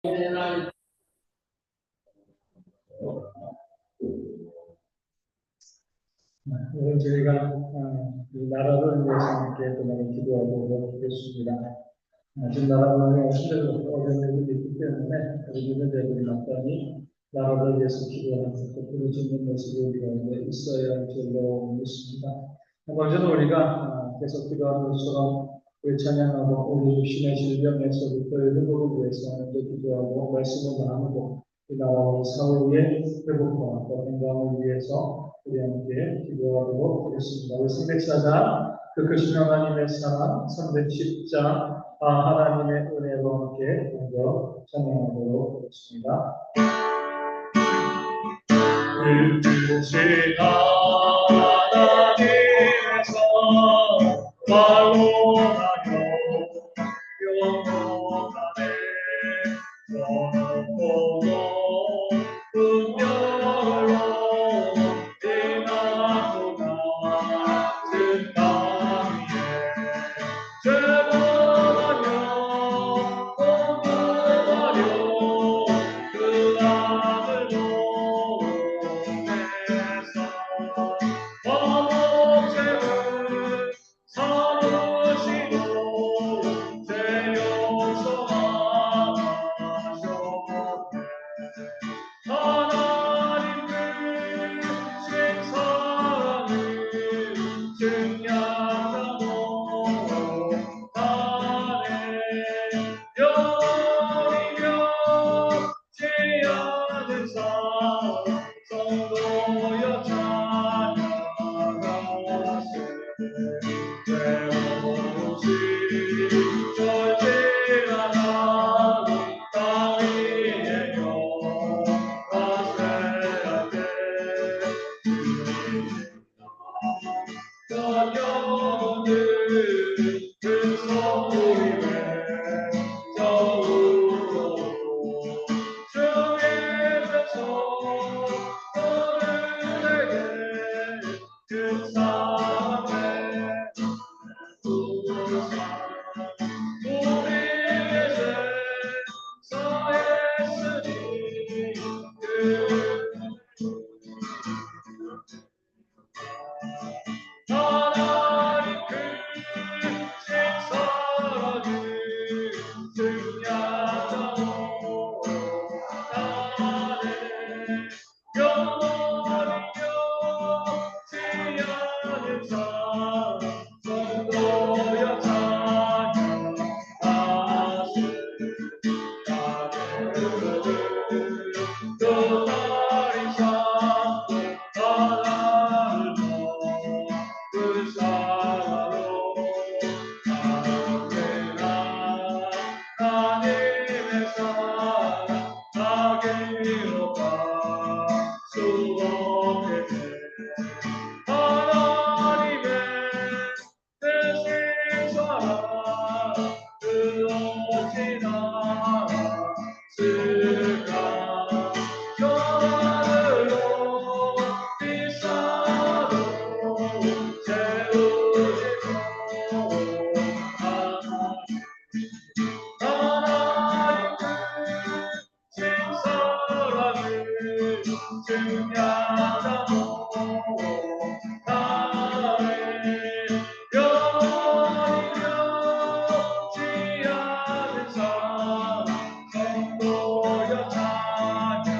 오늘 저희가 이 나라를 위해서 함께 또 많이 기도하고 있겠습니다. 지금 나라가 어려운 일이 있기 때문에 우리 교회들이 마땅히 나라를 위해서 기도하면서 또 부르짖는 모습이 우리 가운데 있어야 할 줄로 믿습니다. 먼저는 우리가 계속 기도하는 것처럼 우리 찬양하고 우리 신의 질병에서부터 회복을 위해서 먼저 기도하고 말씀을 나누고 이 나라와 사회의 회복과 또 건강을 위해서 우리 함께 기도하도록 하겠습니다. 우리 304장 그 크신 하나님의 사랑 310장 하나님의 은혜와 함께 먼저 찬양하도록 하겠습니다. 크신 하나님의 사랑 완로하여 영원하네. 영원토록 은별로 임하도다. 같은 나 위에 죄만하며 공부하려 그 아들로 화목제를 삼으시고 죄 용서하셨네. 하나님 크신 사랑을 증량하고 하네. 영원이며 지하는 성도여 찬양하세. 죄없이 절제하나니 땅 위에 영화세할 때 영혼들 그 소리에 저우로 주의 백성 어른에게 그 사랑의 우상 우리의 죄 사했으니 그 하나님 크신 사랑을 증량하고 하네. 영원이며 지하는 성도여 찬양하세. 또 다리 삼고 하나를 그 사랑으로 언제나 하나님의 사랑 나게 이뤄갈 수 없게 돼. 하나님의 대신 사랑 그 어찌나 쓸까. 저 하늘로 비싸도 채우시고 하나님 크신 사랑을 증량하고 하네. 영원이며 지하는 성도여 찬양하세.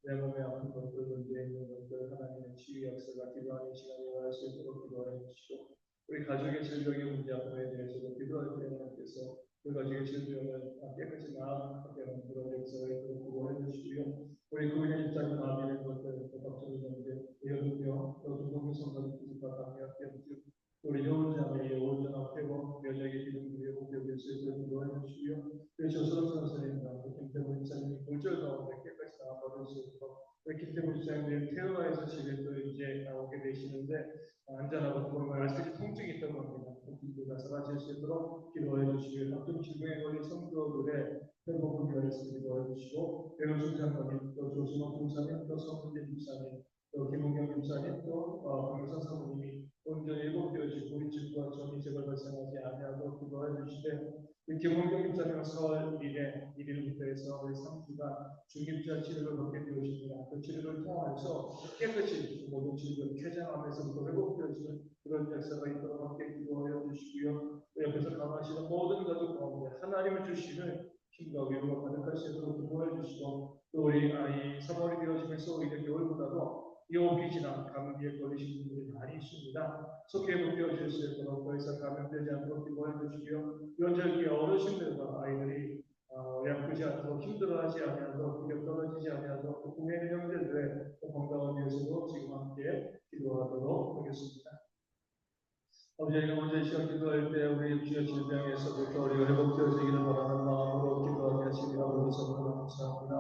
내 몸에 아픈 것들, 문제 있는 것들, 하나님의 치유 역사가 기도하는 시간이 원할 수 있도록 기도하여 주시고, 우리 가족의 질병의 문제 아픔에 대해서도 기도할 때 하나님께서 그 가족의 질병을 깨끗이 나아가게 하는 그런 역사가 있도록 기도해 주시고요. 우리 교인의 입장이 마비된 것들, 또 박정희 문제, 의료병, 또 중동의 성사를 기술과 관계합병, 우리 효자매의 온전한 회복, 면역의 기능들이 회복되고 있어서 기도해 주시고요. 우리 조선호 선생님과 김태훈 목사님이 골절 가운데 깨끗이 나아받을 수 있도록 우리 김태훈 목사님이 태어나서 집에 또 이제 나오게 되시는데 안전하고 정말 알쓰기 통증이 있던 겁니다. 통증가 사라질 수 있도록 기도해 주시고요. 각종 질병에 걸린 성도들의 회복을 위해서 기도해 주시고 배우신 장로님, 또 조승호 목사님, 또 성문재 목사님, 또 김홍경 목사님, 또 박명선 사모님이 온전히 회복되어지고 우리 집과 전이 제발 발생하지 아니하도록 기도해 주시되 우리 김홍경 목사님은 4월 1일부터 해서 우리 3주간 중입자 치료를 받게 되었습니다. 그 치료를 통해서 깨끗이 모든 질병 쾌장암에서부터 회복되어지는 그런 역사가 있도록 함께 기도하여 주시고요. 옆에서 강하시는 모든 가족 가운데 하나님을 주시는 힘과 위로가 가득할 수 있도록 기도해 주시고 또 우리 아이 3월이 되어지면서 오히려 겨울보다도 비오기지나 감기에 걸리신 분들이 많이 있습니다. 속히 회복되어질 수 있도록 더 이상 감염되지 않도록 기도해 주시고요. 연절기 어르신들과 아이들이 약하지 않도록 힘들어하지 아니하도록 기력 떨어지지 아니하도록 국민의 형제들의 건강을 위해서도 지금 함께 기도하도록 하겠습니다. 아버지 먼저 시간 기도할 때 우리 주의 질병에서부터 우리가 회복되어지기를 바라는 마음으로 기도하게 하시니 아버지 정말 감사합니다.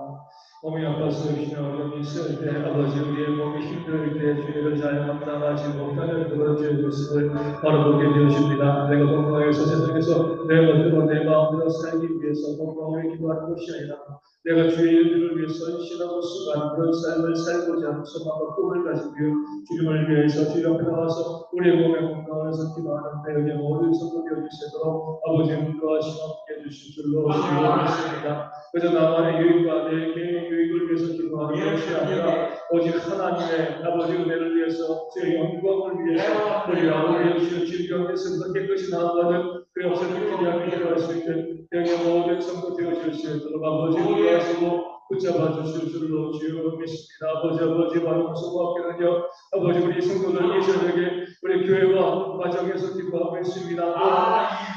몸이 아파서 의심의 어려움이 있을 때 아버지 우리의 몸이 힘들 때 주의를 잘 감당하지 못하는 그런 주의 모습을 바라보게 되어집니다. 내가 건강해서 세상에서 내 멋대로 내 마음대로 살기 위해서 건강을 기도하는 것이 아니라 내가 주의 일들을 위해 헌신하고 수고한 그런 삶을 살고자 하는 소망과 꿈을 가지고 주님을 위해서 주님 앞에 나와서 우리의 몸의 건강을 위해서 기도하는데 여기 모든 성도되어 주시도록 아버지의 인도하심 함께 해주실 줄로 믿습니다. 그래서 나만의 유익과 내 개인의 유익을 위해서 기도하는 것이 아니라 오직 하나님의 아버지 은혜를 위해서 제 영광을 위해서 우리가 우리의 질병에서 깨끗이 나아가는 그 역사를 기대하며 기도할 수 있는 영의 모든 성도 되어줄 수 있도록 아버지 인도하시고 붙잡아 주실 줄로 주여 믿습니다. 아버지 바로 수고하기는요 아버지 우리 성도들 이 저녁에 우리 교회와 가정에서 기도하고 있습니다.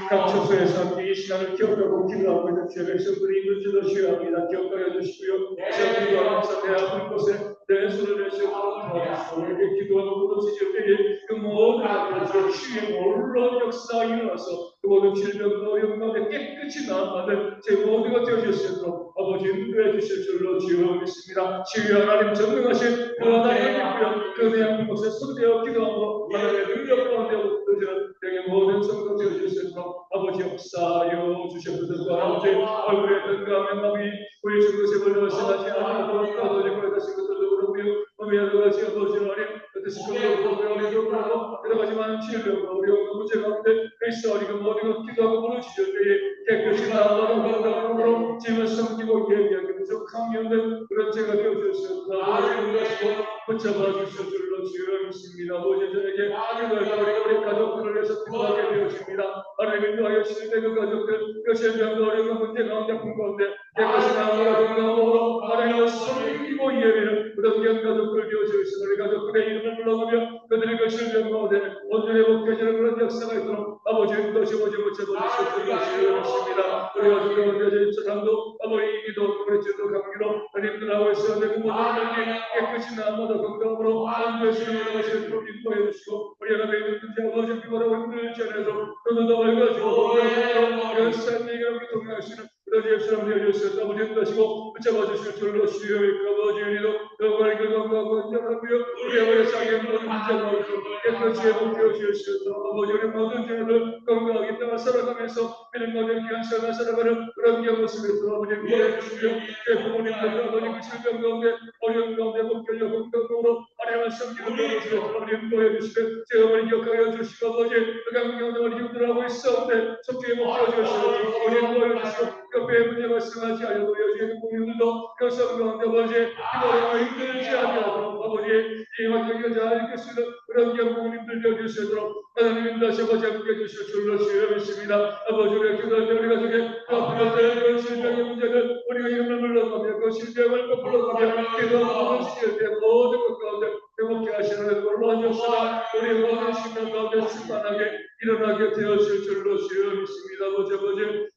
각 처소에서 함께 이 시간을 기억하고 기도하고 있는 주의 백성들이 있는 줄로 주여합니다. 기억하여 주시고요. 그래서 기도하면서 내 아픈 곳에 내 손을 내시고 도와주시고 우리에게 기도하고 부르짖을 때에 그 모든 것들을 주의 놀라운 역사가 일어나서 그 모든 질병과 어려움 가운데 깨끗이 나아가는 제 모두가 되어주시도록 아버지 인도해 주실 줄로 주여 믿습니다. 치유 하나님 전능하신 그 하나님을 믿고요. 그 내 아픈 곳에 손대어 기도함으로 하나님의 능력 가운데 얻어지는 내게 모든 성도 되어주시도록 아버지 역사하여 주시옵소서. 아버지 얼굴에 건강한 마음이 우리 중국에 벌어지지 않도록 거둬지고 다시 것들도 그렇고요. 여러 가지 아버지 하나님 뜻이 그렇고 어려움도 그렇고 여러 가지 많은 질병과 어려움과 문제 가운데 그리스도 우리가 모든 것 기도하고 부르짖을 때에 깨끗이 나아가는 건강으로 짐을 섬기고 예비하게 부족함이 없는 그런 죄가 되어주셨습니다. 아버지 인도하시고 붙잡아 주실 줄로 주여 믿습니다. 아버지 저에게 기도할 우리 가족들을 위해서 기도하게 되어집니다. 하나님 인도하여 주실 때 그 가족들 그 질병과 어려움과 문제 가운데 아픈 가운데 깨끗이 나아가는 건강으로 하나님을 섬기고 예비는 그런 귀한 가족들 되어주시는 우리 가족들의 이름을 불러가며 그들의 그 질병 가운데 온전히 회복되시는 그런 역사가 있도록 아버지 인도시 오지 붙잡아 주실 줄로 주여 믿습니다. 우리 가족 가운데 저랑도 아버지 이기도 우리 주도 감기로 하나님들 하고 있어야 되고 모든 것들이 깨끗이 나아가는 건강으로 안되시는 것을 인도해 주시고 우리 하나님의 문제 아버지 비바라고 힘들지 않아서 그들도 밝아지고 건강으로 이런 삶의 이렇게 동행하시는 그런 예수님 되어주셔서 아버지 인도하시고 붙잡아 주실 줄로 주여 아버지 우리도 영광을 건강하고 인정하고요. 우리 아버지 자기의 모든 문제가 깨끗이 회복되어 주셔서 아버지 우리 모든 죄를 건강하게 따라 살아가면서 믿는 모든 귀한 삶을 살아가는 그런 귀한 모습을 또 아버지 구원해 주시고요. 제 부모님들 아버지 그 질병 가운데 어려운 가운데 목결려 건강으로 하나님을 섬기는 것을 아버지 인도해 주시고 제 어머니 기억하여 주시고 아버지 그 감기 가운데 힘들어하고 있었는데 속죄 목표 주시고 아버지 인도해 주시고 옆에 문제 말씀하지 않고 여주의 부모님들도 그 삶 가운데 아버지 기도하고 힘들지 아니하도록 아버지 이 환경에 잘 이길 수 있는 그런 귀한 부모님들 되어주시도록 하나님 다시 아버지 함께 해주실 줄로 주여 믿습니다. 아버지 우리가 기도할 때 우리 가족의 아픈 것들 그 질병의 문제들 우리가 이름을 불러가며 그 아프고 질병을 거풀어가며 기도하는 시기에 대해 모든 것 가운데 회복케 하시는 걸로 하셨으나 우리 모든 시간 가운데 충만하게 일어나게 되었을 줄로 주여 믿습니다. 아버지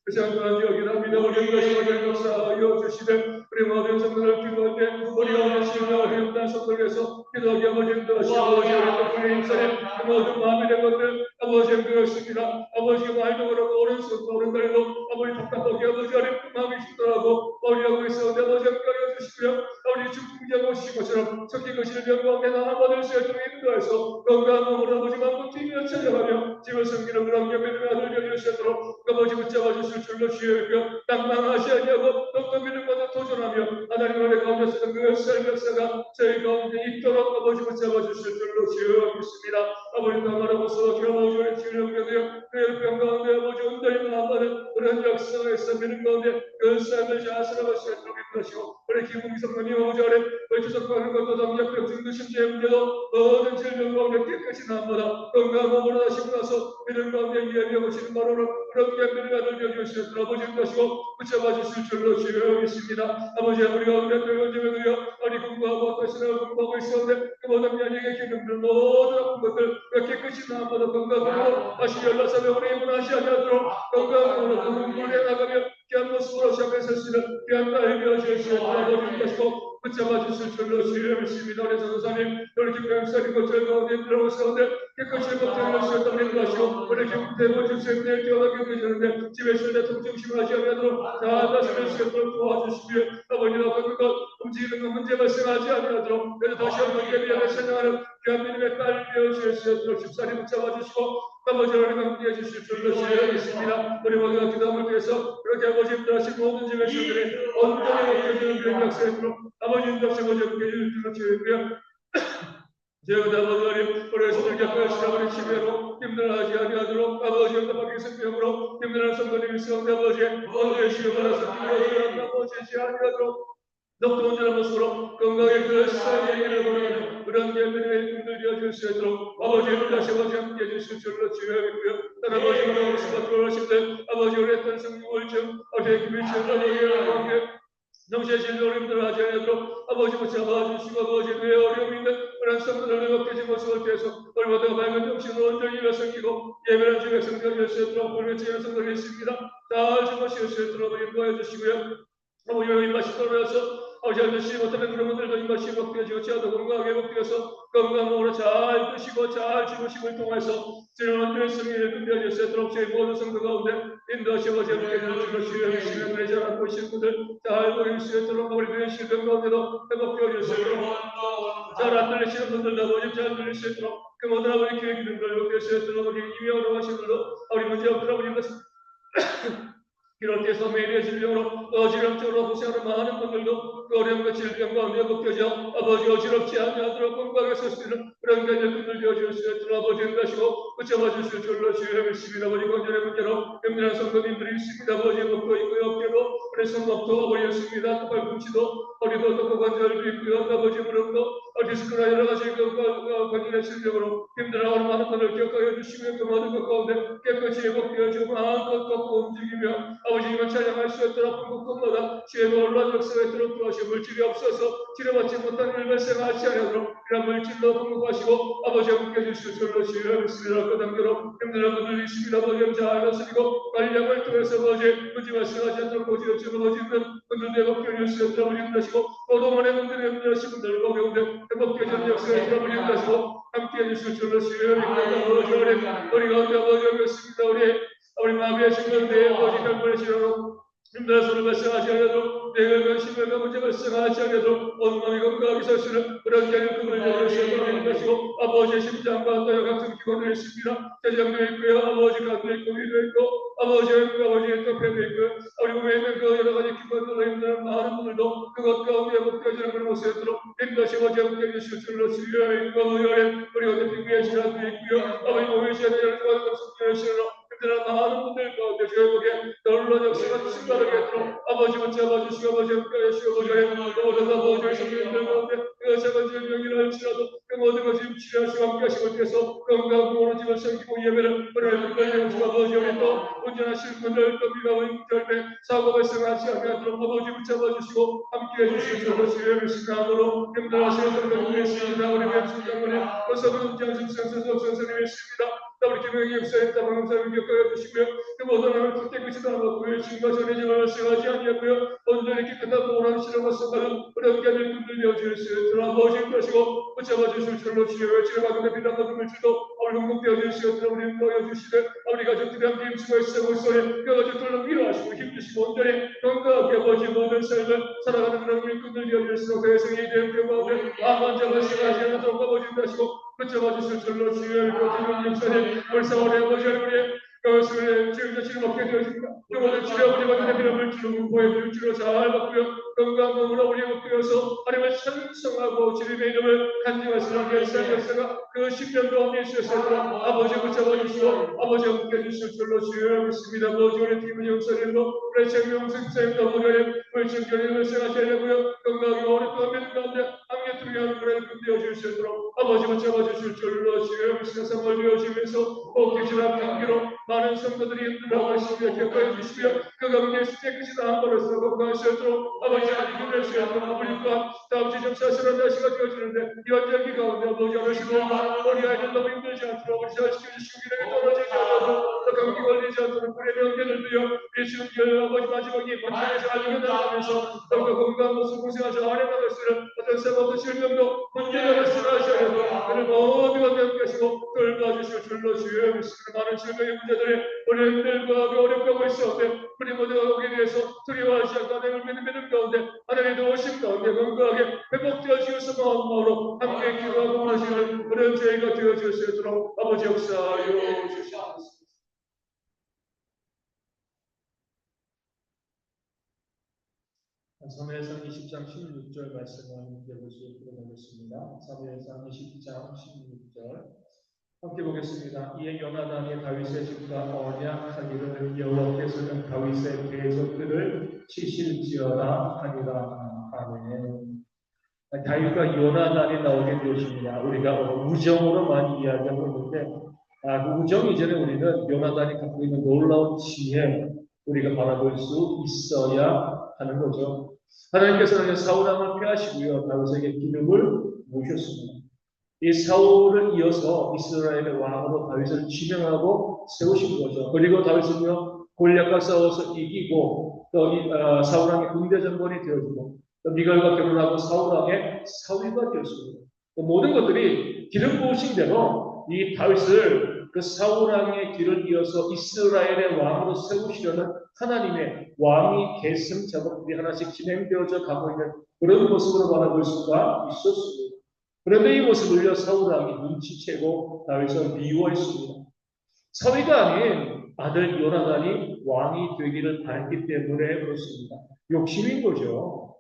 그 장관한 여기랍니다. 우리 것이 어린 역사하여 주시되 우리 모든 성도를 기도할 때 우리 오늘 신과 회복단 성도에서 기도하게 아버지 도하시고 아버지 우리 인생의 그 모든 마음이 된 것들 아버지 그렇습니다. 아버지 말도 그렇고 오른손도 오른다리도 아버지 답답하게 아버지 어린 그 마음이 힘들어하고 어려하고 있어도 아버지 함께 주시고요. 아버지 죽음자 오신 것처럼 적기 것을 병과함에 나눠 받을 수 있도록 인도하여서 건강한 몸으로 아버지 마음껏 뛰며 찾아가며 집을 섬기는 그런 겸비를 아들 되실 수 있도록 아버지 붙잡아 주실 줄로 주여있고 낭망하시 아니하고 어떤 믿음과도 도전하며 하나님 은혜 가운데서 그 삶 역사가 저희 가운데 있도록 아버지 붙잡아 주실 줄로 주여 믿습니다. 아버지 나가라고서 아버지 주님께서 그 병 가운데 아버지 온전히 나아가는 그런 역사에서 믿음 가운데 그 삶을 잘 살아갈 수 있도록 인도하시고 우리 기쁨 성도님 아버지 아래 주석하는 것도 담력력 중도 심지어 문제도 모든 질병 가운데 깨끗이 나아보다 건강한 몸으로 다시고 나서 믿음 가운데 예비하고 지는 바로로 그렇게 믿음 아들 되주시는 아버지 인도하시고 붙잡아 주실 줄로 주여 믿습니다. 아버지 우리가 우리 들어가지면요 우리 공부하고 다시나 공부하고 있었는데 그 모든 면역의 기능들 모든 아픈 것들 깨끗이 나아보다 건강으로 다시 연락하며 우리 문화시 하도록 건강으로 공부에 나가며 귀한 모습으로 시작해서 쓰는 귀한 딸 되어주시는 아버지 인도하시고 붙잡아 주실 줄로 주여 믿습니다. 우리 선교사님 우리 김병사님 것들 가운데 들어오셨는데 깨끗이 걱정을 주셨던 인도하시고 우리 김대원 주세님들 뛰어나게 되시는데 집에 있을 때 통증심을 하지 않도록 다 다스릴 수 있도록 도와주시며 아버지와 그것 움직이는 것 문제 발생하지 않도록 그래서 다시 한번 예비하게 찬양하는 귀한 믿음의 딸 되어주실 수 있도록 집사님 붙잡아 주시고 아버지 하나님 함께해 주실 줄로 주여 믿습니다. 우리 모두가 기도함을 위해서 그렇게 아버지 인도하신 모든 집의 신들이 온전히 먹혀지는 그런 역사에도록 아버지 인도하신 아버지 함께해 주실 줄로 주여 믿고요. 제가 아버지 하나님 우리 손을 격하시라 우리 치매로 힘들어하지 아니하도록 아버지 응답하기 성경으로 힘들어하는 성도님이 있으면 아버지 언제 시험하라서 힘들어하지 아버지 아니하도록 너도 온전한 모습으로 건강에 그 삶의 길을 걸어가는 그런 예배의 힘들 되어줄 수 있도록 아버지를 다시 아버지 함께 해주실 줄로 주여 믿고요. 다른 아버지 하나님 수가 들어오시되 아버지 우리 했던 성경을좀 아버지의 기밀 아버지와 함께 정시의 진도를 힘들어하지 않도록 아버지 붙잡아 주시고 아버지 왜 어려움이 있는 그런 성도들을 먹혀진 모습을 통해서 얼마나 밝은 정신으로 온전히 일어서기고 예배를 주의 성도를 수 있도록 불면치는 성도들이 있습니다. 잘 주무실 수 있도록 인도해 주시고요. 아버지 입맛이 떨어져서 아버지 아저씨 못하는 그런 분들도 입맛이 회복되어지고 지하도 건강하게 회복되어서 건강으로 잘 드시고 잘 주무심을 통해서 지난한 승리를 끝내줄 수 있도록 저희 모든 성도 가운데 인도하시고 함께 해주시고 주여 주시면 그래 잘 알고 계신 분들 잘 보일 수 있도록 우리 교회 실병 가운데도 회복되어질 수 있도록 잘 안 들리시는 분들도 아버지 잘 들릴 수 있도록 그 모든 아버지 교회 기능들 회복될 수 있도록 우리 이명으로 하신 분들도 우리 문제 없도록 우리 것을 이럴 때서 매일의 질병으로 어지럼증으로 고생하는 많은 분들도 그 어려움과 질병 가운데 회복되죠. 아버지 어지럽지 않도록 건강하게 설 수 있는 그런 견뎌분들 되어줄 수 있도록 아버지 응가시고 붙잡아 주실 줄로 주여 믿습니다. 아버지 건전의 문제로 힘든 성도님들이 있습니다. 아버지 목도 있고요. 어깨도 우리 손목도 어리였습니다. 발꿈치도 허리도 또 관절도 있고요. 아버지 무릎도 디스크나 여러 가지 관절의 질병으로 힘들어하는 많은 분들 기억하여 주시며 그 모든 것 가운데 깨끗이 회복되어지고 마음껏 걷고 움직이며 아버지님을 찬양할 수 있도록 아픈 곳곳마다 지혜가 올라온 역사가 있도록 도와시고 물질이 없어서 치료받지 못한 일 발생하지 않도록 이런 물질로 공급하시고 아버지 함께 해주실 줄로 주여 믿습니다. 그 단계로 힘든 분들이 있습니다. 아버지 잘 다스리고 관리약을 통해서 아버지 문제 발생하지 않도록 고지어지고 아버지는 분들도 회복되어 수 있도록 아버지 힘드시고 또도만의 분들이 힘드신 분들 가운데 회복되어지는 역사가 있도록 아버지 힘드시고 함께 해주실 줄로 주여 믿습니다. 아버지 우리 가운데 아버지 하겠습니다. 우리 마음의 신경대 아버지 help을 시려고 힘들어 서로 발생하지 않아도 내가 관심을 문제 발생하지 않아도 온 몸이 건강하게 살 수 있는 그런 견인금을 내려주시도록 하시고 아버지의 심장과 또 각종 기관을 있습니다. 대장도 있고요. 아버지 간도 있고 위도 있고 아버지의 또 폐도 있고요. 우리 몸에 있는 그 여러 가지 기관들로 힘든 많은 분들도 그것 가운데 회복되어지는 그런 모습이 있도록 힘드시고 제목해 주실 줄로 주여 있고 우리 어떤 핑계의 시간도 있고요. 아버지 몸에 시간을 열고 성경의 시간으로 힘들어 많은 분들 가운데 저에게 놀라운 역사가 충만하게 하도록 아버지 붙잡아 주시고 아버지 함께 하시고 아버지 모든 아버지의 성도님들 가운데 그 작은 질병이라 할지라도 그 모든 것을 치료하시고 함께 하시고 위해서 건강한 몸으로 집을 섬기고 예배를 은혜를 드리시고 아버지 우리 또 운전하시는 분들 또 비가 오는 절대 사고 발생하지 않도록 아버지 붙잡아 주시고 함께 해주시옵소서. 주의 신앙으로 힘들어하시는 분들 위했습니다. 우리 뵙습니다. 또 서브 운전 승선선수 선생님 있습니다. 우리 김영희 목사님, 담임사님 겪어 주시고요. 그 모든 하나님 그때 끝이 나왔고요. 지금과 전에 말씀하지 아니하고요. 오늘 이렇게 끝나고 오라는 시간 말씀하는 어렵게 하는 분들 되어 주시옵소서. 아버지 하시고 붙잡아 주실 줄로 주여 지나가는 비단 같은 줄도 우리 흥분되어 주시옵소서. 우리 도와 주시되 우리 가족들이 함께 힘쓰고 있어 목소리 그 가족들로 위로하시고 힘주시고 온전히 건강하게 아버지 모든 삶을 살아가는 그런 일꾼들 되어 주시옵소서. 그 성이 된 그 마음에 아무한자 말씀하지 않도록 아버지 하시고 붙잡아 주실 줄로 주여 그 목사님 불쌍한 아버지 우리의 그것을 지금 자신을 먹게 되어집니다. 그 모든 치료아버지 받는 비람을 주로 보여줄 줄로 잘 받고요. 건강한 몸으로 우리의 먹되어서 하나님을 찬송하고 주님의 이름을 간증하시는 역사 역사가 그 10년 가운데 있으셔서 아버지 붙잡아 주시고 아버지 함께 해주실 줄로 주여 믿습니다. 아버지 우리 팀의 역사님도 우리 정명승 선생님도 아버지 우리 정전의 말씀하셔야 되고요. 건강하게 오랫동안 믿는 가운데 함께 중요한 그런 군대여 주시도록 아버지 붙잡아 주실 줄로 주여 믿습니다. 선물 되어지면서 복귀지나 경기로 많은 성도들이 힘들어하고 있습니다. 기억하여 주시며 그 가운데 깨끗이 다 한번으로서 건강하시도록 아버지 아직 힘낼 수 있도록 아버지 또한 다음 주 점사스러운 날씨가 되어지는데 이 환절기 가운데 아버지 하시고 우리 아이들 너무 힘들지 않도록 우리 잘 지켜주시고 기력이 떨어지지 않도록 또 감기 걸리지 않도록 우리의 명계를 드려 예수님 교 아버지 마지막에 번창에서 알리게 나가면서 더욱더 건강한 모습 고생하셔 아래 나갈 수는 어떤 사고도 질병도 문제가 발생하셔야 되고 그를 모두가 함께 하시고 돌봐주실 줄로 주여 믿습니다. 많은 질병의 문제들이 우리 힘들고 어렵고 있었는데 우리 모두가 거기에 대해서 두려워하지 않고 하나님을 믿는 가운데 하나님의 도우심 가운데 건강하게 회복되어 주셔서 마음으로 함께 기도하고 하시는 그런 저희가 되어 주실 수 있도록 아버지 역사하여 주시옵소서. 사무엘상 20장 16절 말씀을 함께 볼 수 있도록 하겠습니다. 사무엘상 20장 16절 함께 보겠습니다. 이에 요나단이 다윗의 집과 언약하기를 여호와께서는 다윗의 대적들을 치실지어다 하니라. 아멘. 다윗과 요나단이 나오게 되었습니다. 우리가 우정으로 많이 이야기하고 있는데 그 우정 이전에 우리는 요나단이 갖고 있는 놀라운 지혜 우리가 바라볼 수 있어야 하는 거죠. 하나님께서는 사울 왕을 피하시고요. 다윗에게 기름을 부으셨습니다. 이 사울을 이어서 이스라엘의 왕으로 다윗을 지명하고 세우신 거죠. 그리고 다윗은요 골리앗과 싸워서 이기고 또 사울 왕의 군대 장관이 되어지고 또 미갈과 결혼하고 사울 왕의 사위가 되었습니다. 모든 것들이 기름 부으신 대로 이 다윗을 그 사울 왕의 길을 이어서 이스라엘의 왕으로 세우시려는 하나님의 왕위 계승 작업들이 하나씩 진행되어져 가고 있는 그런 모습으로 바라볼 수가 있었습니다. 그런데 이 모습을요 사울 왕이 눈치채고 다윗을 미워했습니다. 사위가 아닌 아들 요나단이 왕이 되기를 바랬기 때문에 그렇습니다. 욕심인 거죠.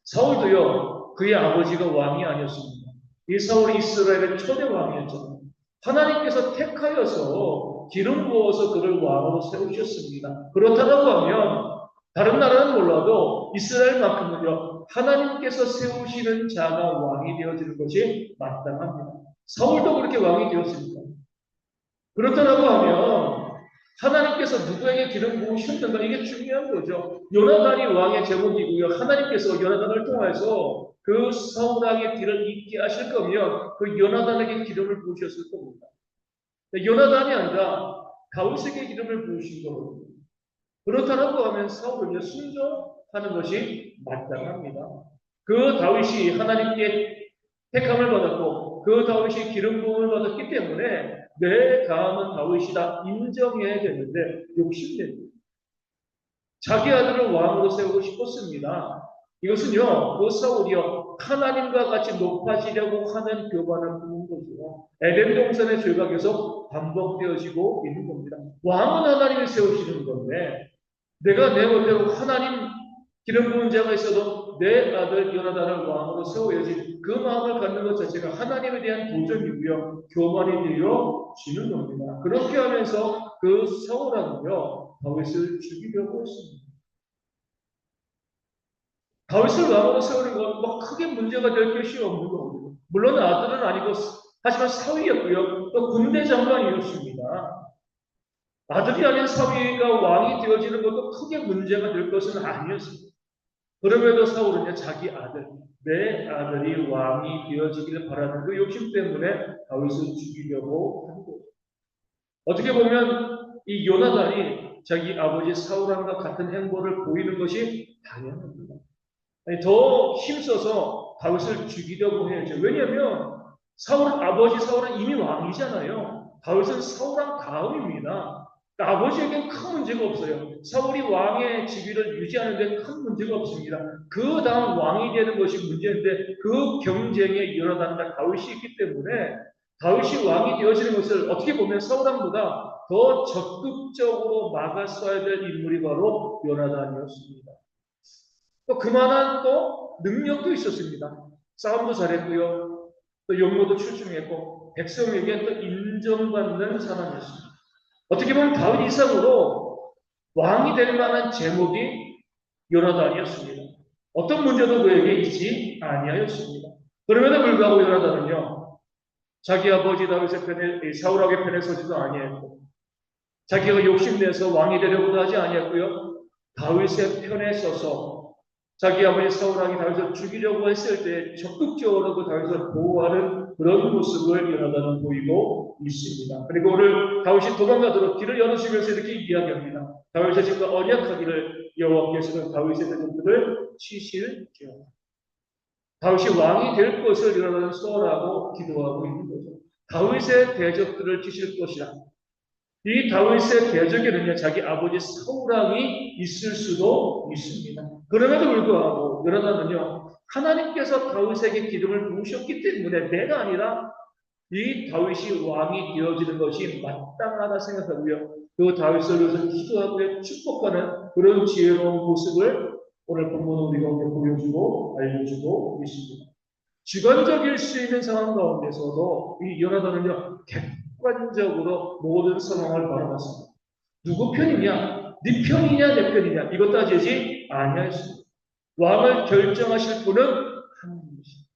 사울도요 그의 아버지가 왕이 아니었습니다. 이 사울이 이스라엘의 초대 왕이었잖아요. 하나님께서 택하여서 기름 부어서 그를 왕으로 세우셨습니다. 그렇다고 하면 다른 나라는 몰라도 이스라엘만큼은요 하나님께서 세우시는 자가 왕이 되어지는 것이 마땅합니다. 사울도 그렇게 왕이 되었습니다. 그렇다고 하면 하나님께서 누구에게 기름 부으셨는가 이게 중요한 거죠. 요나단이 왕의 제목이고요. 하나님께서 요나단을 통해서 그 사울 왕의 길을 잇게 하실 거면 그 요나단에게 기름을 부으셨을 겁니다. 요나단이 아니라 다윗에게 기름을 부으신 겁니다. 그렇다고 하면 사울은요 순종하는 것이 마땅합니다. 그 다윗이 하나님께 택함을 받았고 그 다윗이 기름 부음을 받았기 때문에 내 다음은 다윗이다 인정해야 되는데 욕심냅니다. 자기 아들을 왕으로 세우고 싶었습니다. 이것은요 그 사울이요 하나님과 같이 높아지려고 하는 교만을 부는 거죠. 에덴 동산의 죄가 계속 반복되어지고 있는 겁니다. 왕은 하나님이 세우시는 건데 내가 내 멋대로 하나님 기름 부은 자가 있어도 내 아들 요나단을 왕으로 세워야지 그 마음을 갖는 것 자체가 하나님에 대한 도전이고요 교만이 되어지는 겁니다. 그렇게 하면서 그 사울왕은요 다윗을 죽이려고 했습니다. 다윗을 왕으로 세우는 건 뭐 크게 문제가 될 것이 없는 거거든요. 물론 아들은 아니고 하지만 사위였고요. 또 군대 장관이었습니다. 아들이 아닌 사위가 왕이 되어지는 것도 크게 문제가 될 것은 아니었습니다. 그럼에도 사울은 자기 아들, 내 아들이 왕이 되어지기를 바라는 그 욕심 때문에 다윗을 죽이려고 한 거죠. 어떻게 보면 이 요나단이 자기 아버지 사울왕과 같은 행보를 보이는 것이 당연합니다. 아니, 더 힘써서 다윗을 죽이려고 해야죠. 왜냐하면 아버지 사울은 이미 왕이잖아요. 다윗은 사울왕 다음입니다. 그러니까 아버지에겐 큰 문제가 없어요. 사울이 왕의 지위를 유지하는 데 큰 문제가 없습니다. 그 다음 왕이 되는 것이 문제인데 그 경쟁에 요나단과 다윗이 있기 때문에 다윗이 왕이 되어지는 것을 어떻게 보면 사울왕보다 더 적극적으로 막았어야 될 인물이 바로 요나단이었습니다. 또 그만한 또 능력도 있었습니다. 싸움도 잘했고요. 또 용모도 출중했고 백성에게 또 인정받는 사람이었습니다. 어떻게 보면 다윗 이상으로 왕이 될 만한 제목이 요나단이었습니다. 어떤 문제도 그에게 있지 아니하였습니다. 그럼에도 불구하고 요나단은요, 자기 아버지 다윗의 편에 사울왕의 편에 서지도 아니했고 자기가 욕심내서 왕이 되려고도 하지 아니했고요. 다윗의 편에 서서 자기 아버지 사울왕이 다윗을 죽이려고 했을 때 적극적으로 그 다윗을 보호하는 그런 모습을 요나단은 보이고 있습니다. 그리고 오늘 다윗이 도망가도록 길을 열어주면서 이렇게 이야기합니다. 다윗의 집과 언약하기를 여호와께서는 다윗의 대적들을 치실지어다. 다윗이 왕이 될 것을 요나단은 소원하고 기도하고 있는 거죠. 다윗의 대적들을 치실 것이라. 이 다윗의 대적에는요, 자기 아버지 사울왕이 있을 수도 있습니다. 그럼에도 불구하고 요나단은요, 하나님께서 다윗에게 기름을 부으셨기 때문에 내가 아니라 이 다윗이 왕이 되어지는 것이 마땅하다 생각하고요. 그 다윗을 위해서 기도하고 축복하는 그런 지혜로운 모습을 오늘 본문은 우리가 보여주고 알려주고 있습니다. 주관적일 수 있는 상황 가운데서도 이 요나단은요, 객관적으로 모든 상황을 바라봤습니다. 누구 편이냐? 네 편이냐 내 편이냐? 이것 따지지 아니하였습니다. 왕을 결정하실 분은 하나님이십니다.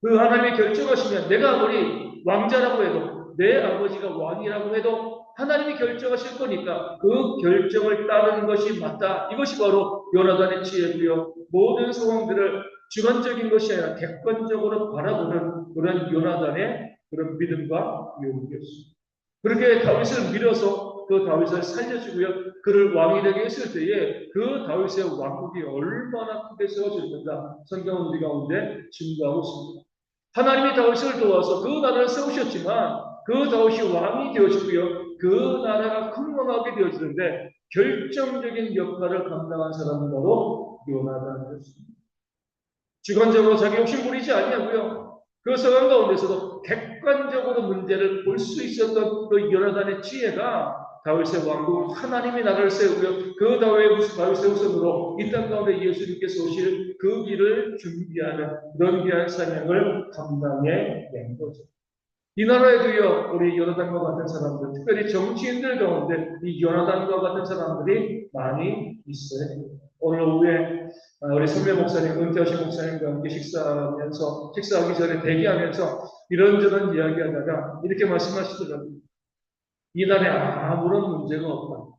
그 하나님이 결정하시면 내가 아무리 왕자라고 해도 내 아버지가 왕이라고 해도 하나님이 결정하실 거니까 그 결정을 따르는 것이 맞다. 이것이 바로 요나단의 지혜고요. 모든 상황들을 주관적인 것이 아니라 객관적으로 바라보는 그런 요나단의 그런 믿음과 용기였습니다. 그렇게 다윗을 밀어서 그 다윗을 살려주고요. 그를 왕이 되게 했을 때에 그 다윗의 왕국이 얼마나 크게 세워졌는가 성경은 우리 가운데 증거하고 있습니다. 하나님이 다윗을 도와서 그 나라를 세우셨지만 그 다윗이 왕이 되어지고요. 그 나라가 흥망하게 되어지는데 결정적인 역할을 감당한 사람은 바로 요나단이었습니다. 주관적으로 자기 욕심 부리지 아니하고요. 그 상황 가운데서도 객관적으로 문제를 볼 수 있었던 그 요나단의 지혜가 다윗의 왕국 하나님이 나라를 세우고요. 그 다윗의 후손으로 이 땅 가운데 예수님께서 오실 그 길을 준비하는 그런 귀한 사명을 감당해 낸 거죠. 이 나라에도요, 우리 요나단과 같은 사람들, 특별히 정치인들 가운데 이 요나단과 같은 사람들이 많이 있어야 됩니다. 오늘 오후에 우리 선배 목사님, 은퇴하신 목사님과 함께 식사하기 전에 대기하면서 이런저런 이야기하다가 이렇게 말씀하시더라고요. 이 나라에 아무런 문제가 없다.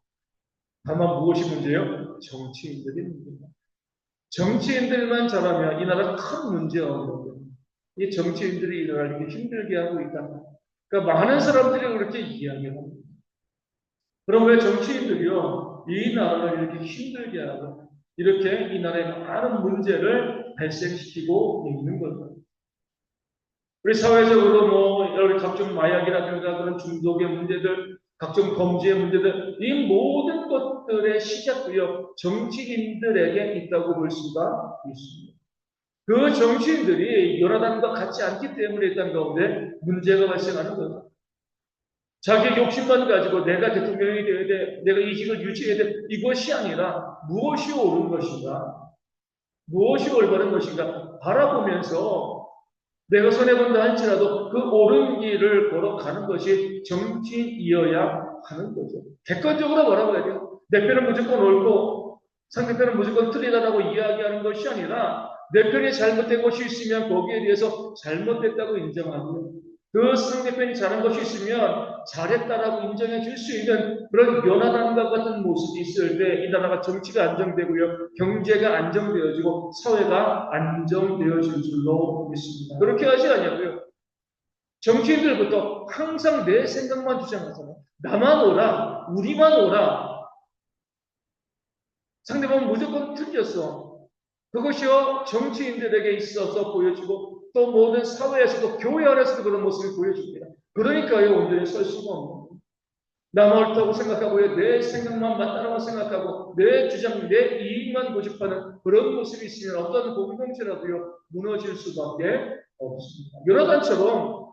다만 무엇이 문제요? 정치인들이 문제다. 정치인들만 잘하면 이 나라 큰 문제가 없는 거예요. 이 정치인들이 이 나라를 이렇게 힘들게 하고 있다. 그러니까 많은 사람들이 그렇게 이야기합니다. 그럼 왜 정치인들이요, 이 나라를 이렇게 힘들게 하고, 이렇게 이 나라에 많은 문제를 발생시키고 있는 거죠. 우리 사회적으로 여러 각종 마약이라든가 그런 중독의 문제들, 각종 범죄의 문제들, 이 모든 것들의 시작도요, 정치인들에게 있다고 볼 수가 있습니다. 그 정치인들이 요나단과 같지 않기 때문에 일단 가운데 문제가 발생하는 거죠. 자기 욕심만 가지고 내가 대통령이 되어야 돼, 내가 이직을 유지해야 돼, 이것이 아니라 무엇이 옳은 것인가, 무엇이 올바른 것인가 바라보면서 내가 손해본다 할지라도 그 옳은 길을 걸어가는 것이 정치인이어야 하는 거죠. 객관적으로 바라봐야 돼요. 내 편은 무조건 옳고 상대편은 무조건 틀리다라고 이야기하는 것이 아니라 내 편이 잘못된 것이 있으면 거기에 대해서 잘못됐다고 인정하고 그 상대편이 잘한 것이 있으면 잘했다라고 인정해 줄 수 있는 그런 연합함과 같은 모습이 있을 때 이 나라가 정치가 안정되고요. 경제가 안정되어지고 사회가 안정되어질 줄로 믿습니다. 그렇게 하지 않냐고요. 정치인들부터 항상 내 생각만 주장하잖아요. 나만 오라, 우리만 오라. 상대방은 무조건 틀렸어. 그것이요 정치인들에게 있어서 보여지고 또 모든 사회에서도 교회 안에서도 그런 모습을 보여줍니다. 그러니까요 온전히 설 수가 없는 거예요. 나 옳다고 생각하고요 내 생각만 맞다라고 생각하고 내 주장, 내 이익만 고집하는 그런 모습이 있으면 어떤 공동체라도요 무너질 수밖에 없습니다. 요나단처럼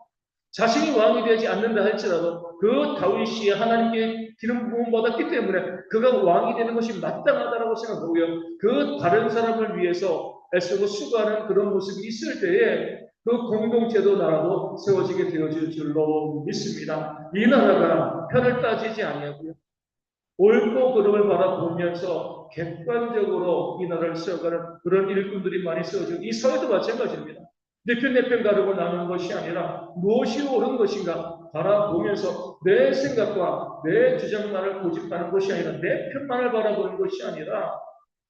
자신이 왕이 되지 않는다 할지라도 그 다윗이 하나님께 기름 부음 받았기 때문에 그가 왕이 되는 것이 마땅하다라고 생각하고요. 그 다른 사람을 위해서 애쓰고 수고하는 그런 모습이 있을 때에 그 공동체도 나라도 세워지게 되어질 줄로 믿습니다. 이 나라가 편을 따지지 아니하고요. 옳고 그름을 바라보면서 객관적으로 이 나라를 세워가는 그런 일꾼들이 많이 세워지고 이 사회도 마찬가지입니다. 내 편 내 편 가르고 나누는 것이 아니라 무엇이 옳은 것인가 바라보면서 내 생각과 내 주장만을 고집하는 것이 아니라 내 편만을 바라보는 것이 아니라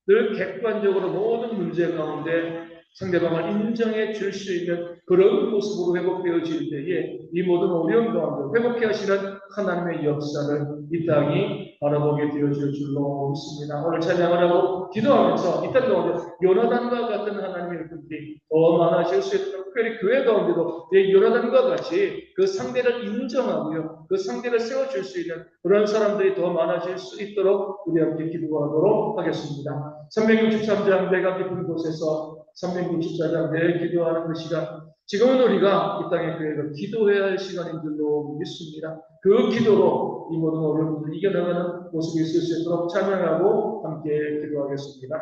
늘 객관적으로 모든 문제 가운데 상대방을 인정해 줄 수 있는 그런 모습으로 회복되어질 때에 이 모든 어려움 가운데 회복해 하시는 하나님의 역사를 이 땅이 바라보게 되어질 줄로 믿습니다. 오늘 찬양을 하고 기도하면서 이 땅 가운데 요나단과 같은 하나님의 일꾼들이 더 많아질 수 있도록 특별히 교회 가운데도 요나단과 같이 그 상대를 인정하고요. 그 상대를 세워줄 수 있는 그런 사람들이 더 많아질 수 있도록 우리 함께 기도하도록 하겠습니다. 363장 내가 깊은 곳에서 364장 내 기도하는 그 시간 지금은 우리가 이 땅의 교회가 기도해야 할 시간인 줄로 믿습니다. 그 기도로 이 모든 어려움을 이겨나가는 모습이 있을 수 있도록 찬양하고 함께 기도하겠습니다.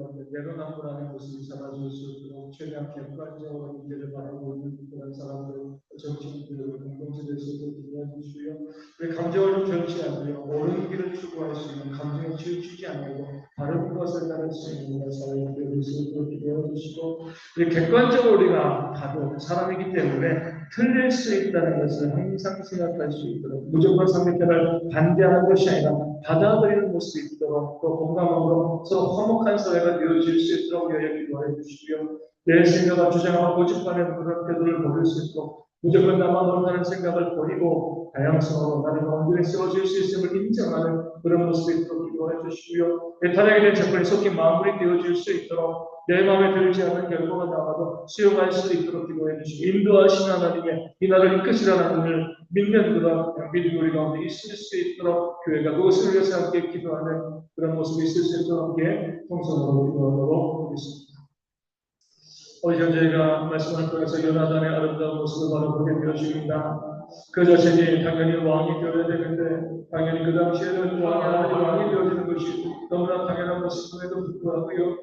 가운데 내로남불하는 모습이 사라질 수 있도록 최대한 객관적으로 문제를 바라보는 그런 사람들, 정치인들, 공동체들 속에 도와주시고요. 우리 감정을 좀 절제하고요. 옳은 길을 추구할 수 있는 감정에 치우치지 않고 바른 것을 따를 수 있는 사회를 되을 수 있도록 도와주시고, 우리 객관적으로 우리가 봐도 사람이기 때문에 틀릴 수 있다는 것을 항상 생각할 수 있도록 무조건 상대편을 반대하는 것이 아니라 받아들이는 모습이 있도록 또 공감으로 서로 화목한 사회가 되어질 수 있도록 여행 기도해 주시고요. 내 생각을 주장하고 고집하는 그런 태도를 버릴 수 있도록 무조건 나만 옳다는 생각을 버리고 다양성으로 나는 온전히 세워질 수 있음을 인정하는 그런 모습이 있도록 기도해 주시고요. 타락에 대한 접근이 속히 마무리 되어질 수 있도록 내 마음에 들지 않는 결과가 나와도 수용할 수 있도록 기도해 주시고, 인도하시는 하나님의 이 나라를 이끄시는 하나님을 믿는 그런 믿음이 우리 가운데 있을 수 있도록 교회가 그것을 위해서 함께 기도하는 그런 모습이 있을 수 있도록 함께 통성으로 기도하도록 하겠습니다. 오늘 저희가 말씀을 통해서 요나단의 아름다운 모습을 바라보게 되었습니다. 그 자신이 당연히 왕이 되어야 되는데 당연히 그 당시에는 왕이 되어지는 것이 너무나 당연한 모습임에도 불구하고요.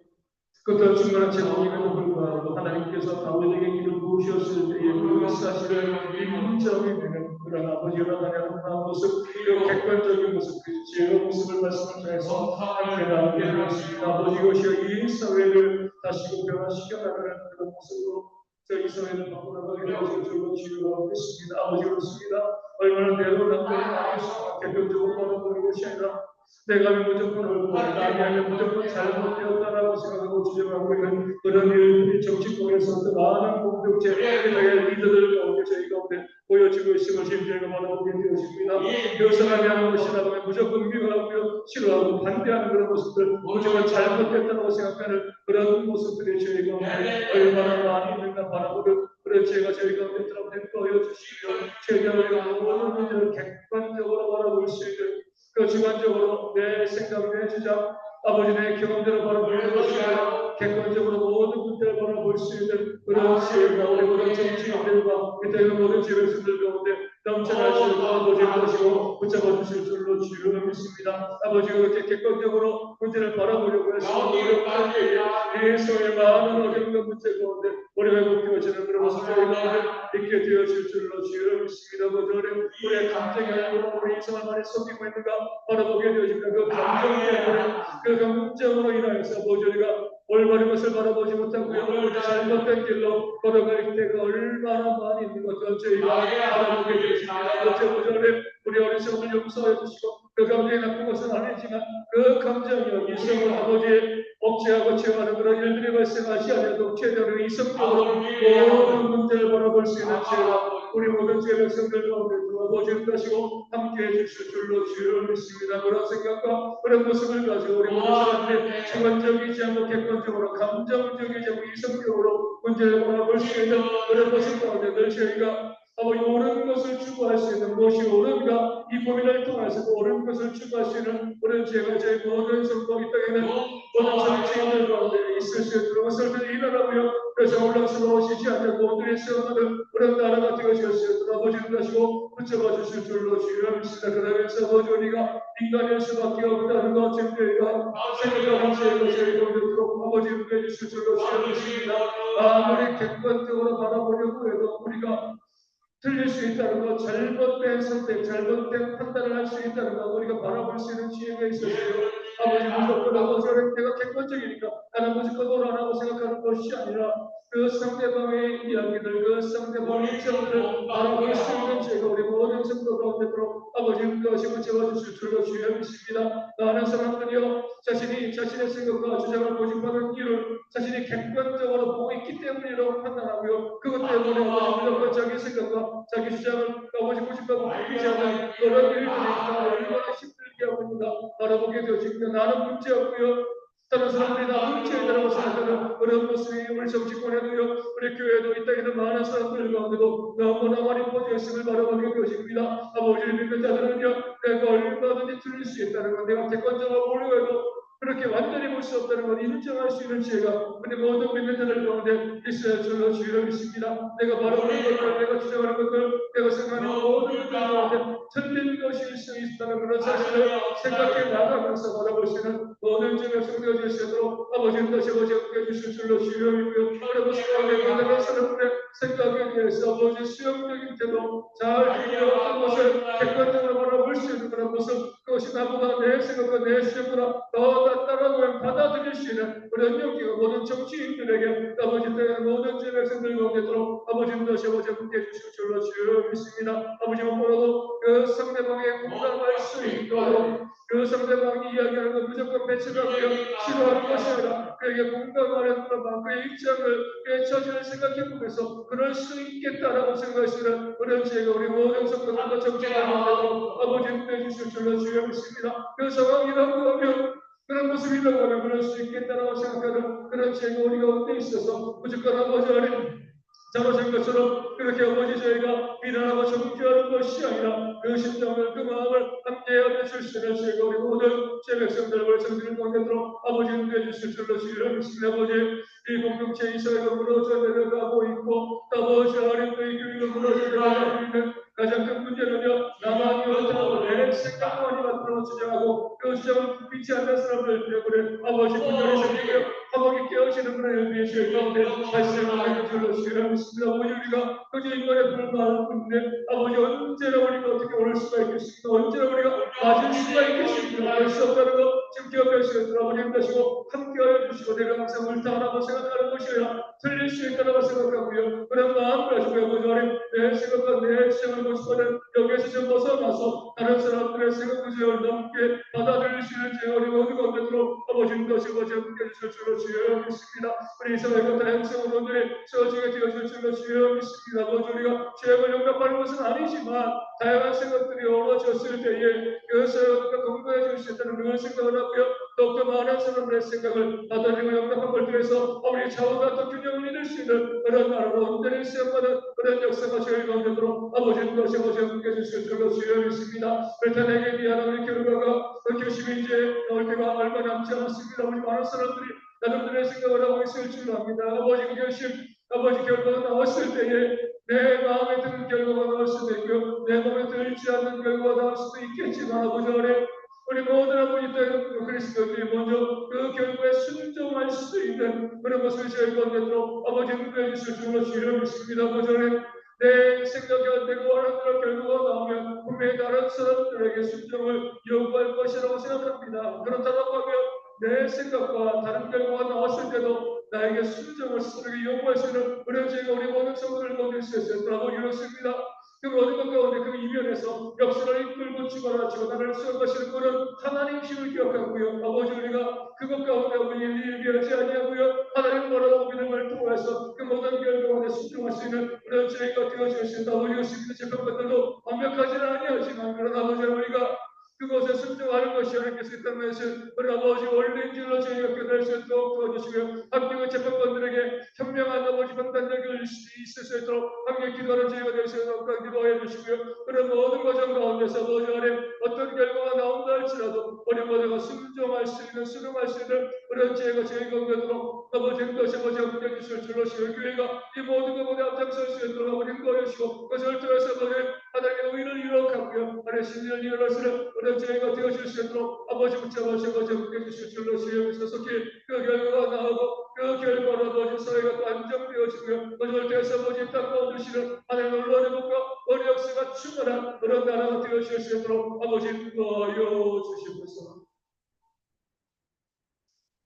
그것도 중간한 제목임에도 불구하고 하나님께서 다윗에게 길을 부으셨을 때에 그 사실을 인정해 주는 그런 아버지 요나단의 아름다운 모습, 그 객관적인 모습, 그 지혜로운 모습을 말씀을 통해서 함께 나누게 되었습니다. 아버지 것이여 이 사회를 다시 변화시켜 나가는 그런 모습으로 저희 사회를 바꾸나가게 되어서 줄로 지으러 있습니다. 아버지 그렇습니다. 얼마나 내로남불이 많았습니까? 개별적으로 바라보는 것이 아니라 내가 무조건 옳고 나는 무조건 잘못되었다라고 생각하고 주장하고 있는 그런 일들이 정치권에서 많은 공동체 리더들 가운데 저희 가운데 보여지고 있음을 지금 저희가 바라보게 되었습니다. 그 사람이 하는 것이라고 하면 무조건 미워하고요, 싫어하고 반대하는 그런 모습들, 무조건 잘못됐다고 생각하는 그런 모습들이 저희 가운데 얼마나 많이 있는가 바라보는 그런 죄가 저희 가운데 드러내어 주시며, 최대한 우리가 모든 문제를 객관적으로 바라볼 수 있는 그 주관적으로 내 생각, 내 주장, 아버지 내 경험대로 바라보는 것이 아니라 객관적으로 모든 문제를 바라볼 수 있는 그런 지혜가 우리 모든 정치인들과 이때 모든 지배수들 가운데 넘쳐날 수 있는 아버지의 것이고 붙잡아 주실 줄로 주를 믿습니다. 아버지가 그렇게 객관적으로 문제를 바라보려고 해서 노력할 때에 이 사회의 많은 어려움과 문제 가운데 우리가 회복되어지는 그런 모습 저희가 있게 되어질 줄로 주를 믿습니다. 우리의 감정이 아니고 우리 이상한 말에 섞이고 있는가 바라보게 되어집니다. 그 감정 때문에 그 감정으로 인하여서 아버지 우리가 올바른 것을 바라보지 못하고요, 잘못된 길로 걸어갈 때가 얼마나 많이 있는 것을 저희가 바라보게 되었습니다. 어째 우리 어리석음을 용서해 주시고 그 감정이 나쁜 것은 아니지만 그 감정이요 이성을 아버지의 억제하고 제어하는 그런 일들이 발생하지 않아도 최대한 이성적으로 모든 문제를 바라볼 수 있는 죄가 우리 모든 죄 백성들 가운데 아버지의 것이고 함께해 주실 줄로 주를 믿습니다. 그런 생각과 그런 모습을 가지고 우리 모든 사람들이 주관적이지 않고 객관적으로 감정적이지 않고 이성적으로 문제를 바라볼 수 있는 그런 모습 가운데 늘 저희가 아버지 옳은 것을 추구할 수 있는 무엇이 옳은가 이 고민을 통해서 옳은 것을 추구할 수 있는 그런 죄가 저희 모든 성공이 땅에는 모든 정치인들 가운데 있을 수 있도록 그것을 일어나고요. 그래서 올라서러우시지 않는 모두의 세워가는 그런 나라가 되어주셨으므로 아버지를 가시고 붙잡아 주실 줄로 주여 믿습니다. 그러면서 아버지 우리가 인간일 수밖에 없다는 것 저희가 생각하는 죄가 저희 가운데 들어오고 아버지를 해주실 줄로 주여 믿습니다. 아무리 객관적으로 바라보려고 해도 우리가 틀릴 수 있다는 것, 잘못된 선택, 잘못된 판단을 할 수 있다는 것, 우리가 바라볼 수 있는 지혜가 있었어요. 아버지 무조건 아버지는 내가 객관적이니까 나는 무조건 옳아라고 생각하는 것이 아니라 그 상대방의 이야기들, 그 상대방의 입장들을 바라볼 수 있는 죄가 우리 모든 성도 가운데로 아버지 것이 붙여주실 줄로 주여 믿습니다. 많은 사람들이요 자신의 생각과 주장을 고집하는 이유를 자신이 객관적으로 보고 있기 때문이라고 판단하고요. 그것 때문에 아버지 무조건 자기 생각과 자기 주장을 아버지 고집하고 바뀌지 않는 그런 일들이 얼마나 힘들게 하고 있는가 바라보게 되어집니다. 나는 문제 없고요. 다른 사람들이 다 문제이다라고 생각하는 그런 모습이 우리 정치권에도요, 우리 교회도 이 땅에는 많은 사람들 가운데도 너무나 많이 퍼져있음을 바라보게 되어집니다. 아버지를 믿는 자들은요, 내가 얼마든지 틀릴 수 있다는 것, 내가 객관적으로 보려고 해도 그렇게 완전히 볼 수 없다는 걸 인정할 수 있는 지혜가 우리 모든 믿는 자들 가운데 있어야 줄로 주의를 믿습니다. 내가 바라보는 것들, 내가 주장하는 것들, 내가 생각하는 모든 것들 가운데 틀린 것일 수 있다는 그런 사실을 생각해 나가면서 바라볼 수 있는 모든 죄를 성되어 주시도록 아버지는 다시 아버지 함께 해주실 줄로 주여 믿고요. 그리고 수고하게 받는 사람들의 생각에 대해서 아버지 수용적인 태도 잘 들여 그것을 객관적으로 바라볼 수 있는 그런 모습 그것이 나보다 내 생각과 내 수용보다 더 낫다라고 받아들일 수 있는 그런 용기가 모든 정치인들에게 아버지 때문에 모든 죄를 생들고 되도록 아버지는 다시 아버지 함께 해주실 줄로 주여 믿습니다. 아버지 무엇보다도 그 상대방의 공감할 수 있도록 그 상대방이 이야기하는 것 무조건 배척하고요 싫어하는 것이 아니라 그에게 공감하는 그런 그의 입장을 그의 처지를 생각해보면서 그럴 수 있겠다라고 생각하시는 그런 제가 우리 모든 성도들과 정치인들과 되도록 아버지는 해주실 줄로 주여 믿습니다. 그 상황이라고 하면 그런 모습이라고 하면 그럴 수 있겠다라고 생각하는 그런 제가 우리 가운데 있어서 무조건 아버지 안에 잘하신 것처럼 그렇게 아버지 저희가 비난하고 정죄하는 것이 아니라 그 심정을 그 마음을 함께하여 주실 수 있는 저희가 우리 모든 제 백성들을 성들을 통해서 아버지 인도해 주실 줄로 주여 믿습니다. 아버지 이 공동체 이사회가 무너져 내려가고 있고 아버지 하나님도 이 교회가 무너져 내려가고 있는 가장 큰 문제는요 나만 그렇다고 내 생각만이 만들어 주장하고 그 주장을 믿지 않는 사람들 때문에 아버지 분열이 생기고요 화목이 깨어지는 그런 일이 저희 가운데 발생하는 줄로 주여 믿습니다. 아버지 우리가 그저 인간의 불만을 뿐인데 아버지 언제나 우리가 어떻게 올 수가 있겠습니까? 언제나 우리가 맞을 수가 있겠습니까? 그럴 수 없다는 것 지금 기억하시겠습니다. 아버지 되시고 함께하여 주시고 내가 항상 옳다라고 생각하는 것이 아니라 틀릴 수 있다고 생각하고요 그런 마음 가지고 아버지 안에 내 생각과 내 시험을 보시거든 여기에서 좀 벗어나서 다른 사람들의 생각 구조를 넘게 받아들일 수 있는 제 어린 어디 가운데로 아버지님 다시 아버지 함께 해주실 줄로 주여 믿습니다. 우리 이스라엘과 다양한 세월들이 세워지게 되어줄 줄로 주여 믿습니다. 아버지 우리가 죄악을 용납하는 것은 아니지만 다양한 생각들이 어우러졌을 때에 그것을 우리가 공부해 줄 수 있다는 그런 생각을 하고요 더욱더 많은 사람들의 생각을 받아들이고 용납한 걸 통해서 우리 좌우가 또 균형을 이룰 수 있는 그런 나라로 온전히 시험받는 그런 역사가 저희 가운데로 아버지님 다시 아버지 함께 해주실 줄로 주여 믿습니다. 불탄에게 미안한 우리 결과가 그 결심이 이제 나올 때가 얼마 남지 않았습니다. 우리 많은 사람들이 나름대로의 생각을 하고 있을 줄 압니다. 아버지 그 결심 아버지 결과가 나왔을 때에 내 마음에 드는 결과가 나올 수도 있고요 내 마음에 들지 않는 결과가 나올 수도 있겠지만 아버지 안에 우리 모든 아버지 때는 그리스도들이 먼저 그 결과에 순종할 수 있는 그런 것을 저희 가운데로 아버지 은혜해 주실 줄로 주여 믿습니다. 아버지 안에 내 생각이 안 되고 하는 그런 결과가 나오면 분명히 다른 사람들에게 순종을 요구할 것이라고 생각합니다. 그렇다고 하면 내 생각과 다른 결과가 나왔을 때도 나에게 순종을 스스로에게 요구할 수 있는 그런 제가 우리 모든 성도를 건질 수 있었다고 이렇습니다. 그 모든 것 가운데 그 이면에서 역사를 이끌고 집어넣고 나를 수용하시는 그런 하나님 힘을 기억하고요. 아버지 우리가 그것 가운데 우리 일비하지 아니하고요. 하나님 뭐라고 믿음을 통해서 그 모든 결과에 순종할 수 있는 그런 저희가 되어주신다. 아버지 그렇습니다. 재판관들도 완벽하지는 아니하지만 그런 아버지 우리가 그것에 순종하는 것이 하나님께서 있다는 것을 우리 아버지 원리인 줄로 저희가 깨달을 수 있도록 도와주시고요. 함께 재판관들에게 현명한 아버지 판단력을 있을 수 있도록 함께 기도하는 저희가 될 수 있도록 기도하여 주시고요. 그런 모든 과정 가운데서 아버지 안에 어떤 결과가 나온다 할지라도 우리 모두가 순종할 수 있는 순응할 수 있는 그런 저희가 저희 가운데로 아버지 행도하시 아버지 함께 해주실 줄로 주여 교회가 이 모든 것에 앞장설 수 있도록 아버지 행도하여 주시고 그것을 통해서 아버지 하나님의 의를 이루어가고요 하나님의 신을 이루어가시는 그런 저희가 되어줄 수 있도록 아버지 붙잡아주시 아버지 함께 해주실 줄로 주여 믿소서 그 결과가 나오고 그 결과로 아버지 사회가 또 안정되어지고요 그것을 통해서 아버지 땅 가운데 시는 하나님의 놀라운 복과 어리 역사가 충만한 그런 나라가 되어질 수 있도록 아버지 인도하여 주시옵소서.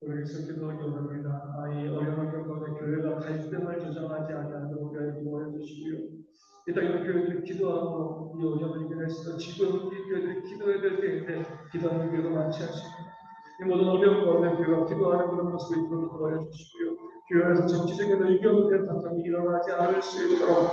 우리 성기도 기도합니다. 이 어려운 경우에 교회가 갈등을 조장하지 않도록 기도해 주시고요. 일단 이 교회들이 기도하고 이 어려운 일에서 지금 이 교회들이 기도해야 될 때인데 기도하는 교회가 많지 않습니다. 이 모든 어려운 가운데 교회가 기도하는 그런 모습을 이끌어 도와주시고요. 교회에서 정치적인 의견의 다툼이 일어나지 않을 수 있도록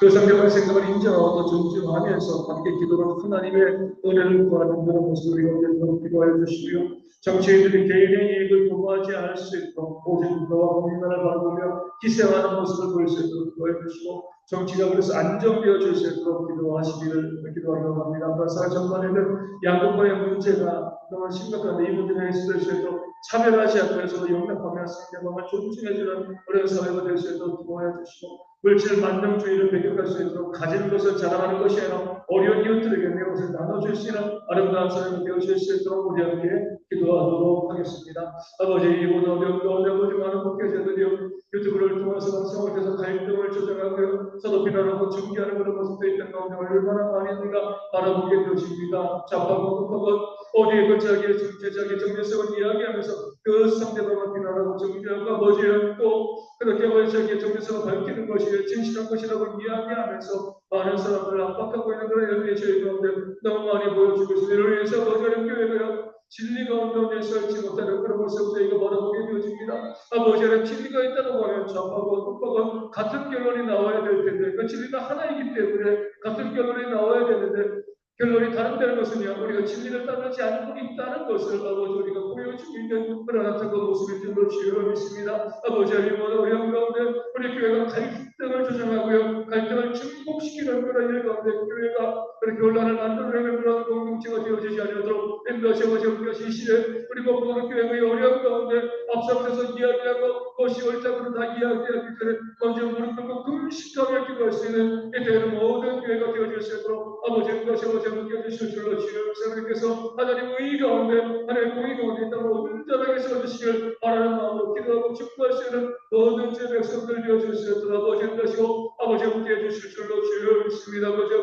그 상대방의 생각을 인정하고 존중하면서 함께 기도로 하나님의 은혜를 구하는 그런 모습을 이끌어 기도해 주시고요. 정치인들이 개인의 이익을 도모하지 않을 수 있도록 오직 국가와 국민만을 바라보며 희생하는 모습을 보일 수 있도록 기도해 주시고 정치가 그래서 안정되어 줄 수 있도록 기도하시기를 기도하려고 합니다. 사회 전반에는 양극화의 문제가 너무 심각한데 이 문제를 해소될 수 있도록 차별하지 않고 서로 용납하며 상대방을 존중해주는 그런 사회가 될 수 있도록 기도해 주시고 물질 만능주의를 배격할 수 있도록 가진 것을 자랑하는 것이 아니라 어려운 이웃들에게 내 것을 나눠줄 수 있는 아름다운 사람이 되어질 수 있도록 우리 함께 기도하도록 하겠습니다. 아버지, 이보다 어려운 가운데 아버지 많은 목회자들이요 유튜브를 통해서 방송을 갈등을 조장하고요 서로 비난하고 중계하는 그런 모습도 있는 가운데 얼마나 많이 우리가 바라보게 되어집니다. 좌파고 우파고 어디에 그 자기의 정체성을 이야기하면서 그 상대방을 비난하고 정죄하고 아버지요 또 그렇게 아버지 자기의 정체성을 밝히는 것이 진실한 것이라고 이야기하면서 많은 사람들을 압박하고 있는 그런 현실의 저희 가운데 너무 많이 보여주고 있습니다. 이를 위해서 아버지 하나님 교회가 진리 가운데 설치 못하는 그런 모습 저희가 바라보게 되어집니다. 아버지 하나님 진리가 있다고 하면 좌파고 우파고 같은 결론이 나와야 될 텐데 그 진리가 하나이기 때문에 같은 결론이 나와야 되는데 결론이 다른다는 것은요 우리가 진리를 따르지 않고 있다는 것을 아버지 우리가 보여주고 있는 그런 안타까운 모습이 줄로 주여 믿습니다. 아버지 하나님 어려운 가운데 우리 교회가 갈등을 조장하고요 갈등을 증폭시키는 그런 일 가운데 교회가 그렇게 혼란을 만들어내는 그런 공동체가 되어지지 않도록 인도하시고 정교시 시대 우리 모든 교회의 어려운 가운데 앞서서 이야기하고 그것이 옳다고는 다 이야기하기 전에 먼저 무릎 꿇고 금식하며 기도할 수 있는 이때는 모든 교회가 되어질 수 있도록 아버지 인도하시고 정교시 줄로 주여 하나님께서 하나님의 가운데 하나님의 공의 가운데 있다고 온전하게 세워주시길 바라는 마음으로 기도하고 축복할 수 있는 모든 제 백성들 되어질 수 있도록 아버지 인도하시고 아버지 함께 해주실 줄로 주여 믿습니다. 아버지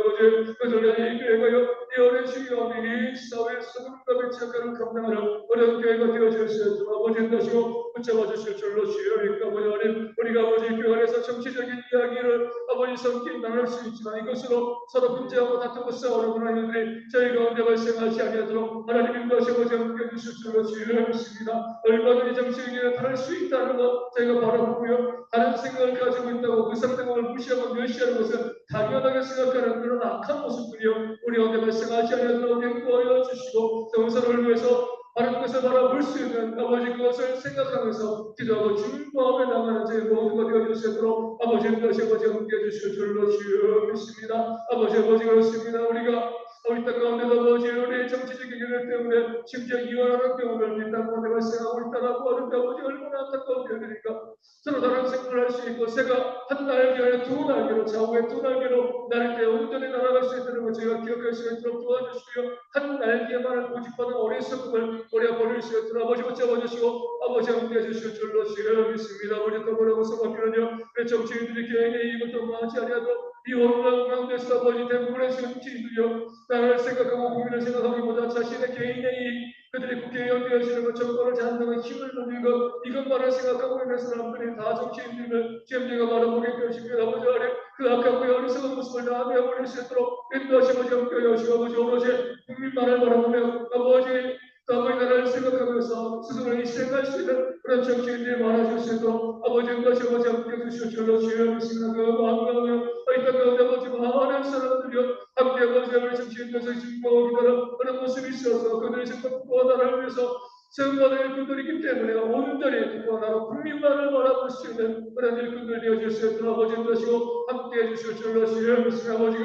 그들의 이 교회가요 이 어린 시기 가운데 이 사회의 수금과 배치하는 감당하는 어려운 교회가 되어질 수 있도록 아버지 인도하시고 붙잡아 주실 줄로 주여 믿고 아버지 하나님 우리가 아버지 교회 안에서 정치적인 이야기를 아버지 성끼리 나눌 수 있지만 이것으로 서로 분쟁하고 다투고 싸우는 그런 일들이 저희 가운데 발생하지 않도록 하나님 인도하시고 함께 해주실 줄로 주여 믿습니다. 얼마든지 정치적인 다를 수 있다는 것 저희가 바라보고요 다른 생각을 가지고 있다고 그 상대방을 무시하고 멸시하는 것은 당연하게 생각하는 그런 악한 모습들이요 우리 가운데 발생하지 않도록 인도하여 주시고 정서를 위해서 바른 것을 바라볼 수 있는 아버지 그것을 생각하면서 기도하고 주님 마음에 나가는 제 모두가 되어질 수 있도록 아버지 인도하시고 함께 해주실 줄로 주여 믿습니다. 아버지 그렇습니다. 우리가 우리 땅 가운데도 아버지 우리의 정치적인 결렬 때문에 심지어 이혼하는 경우를 우리 땅 가운데 발생하고 있다라고 하는데 아버지 얼마나 안타까운 일들인가. 서로 다른 생각을 할 수 있고 새가 한 날개 아니라 두 날개로 좌우에 두 날개로 날 때 온전히 날아갈 수 있다는 것 제가 기억할 수 있도록 도와주시고요. 한 날개만을 고집하는 어리석음을 우리가 버릴 수 있도록 아버지 붙잡아주시고 아버지 함께 해주실 줄로 주여 믿습니다. 아버지 또 뭐라고 써봤기는요. 정치인들이 개인의 이익을 도모하지 아니하도록 이 혼란 가운데서 아버지 대부분의 정치인들이요. 나를 생각하고 국민을 생각하기보다 자신의 개인의 이익 그들이 국회의원 되어지는 것, 정권을 잡는 힘을 누리는 것, 이것만을 생각하고 있는 사람들이 다 정치인들을 지금 제가 바라보게 되십니다. 아버지 하나님, 그 악하고 어리석은 모습을 다 내어버릴 수 있도록 인도하시고 함께 하시고 아버지 오로지 국민만을 바라보며 아버지 나라를 생각하면서 스스로 희생할 수 있는 그런 정치인들이 많아질 수 있도록 아버지 인도하시고 함께 해주시오 줄로 주여 믿습니다. 그 마음 가운데 이 땅 가운데 아버지 많은 사람들이요 함께 아버지 우리 정치인들에서 증거하고 기다려 그런 모습이 있어서 그들의 생각과 나라를 위해서 세움받은 일꾼들이기 때문에 온전히 그와 나라 국민만을 바라볼 수 있는 그런 일꾼들 되어질 수 있도록 아버지 인도하시고 함께 해주실 줄로 주여 믿습니다. 아버지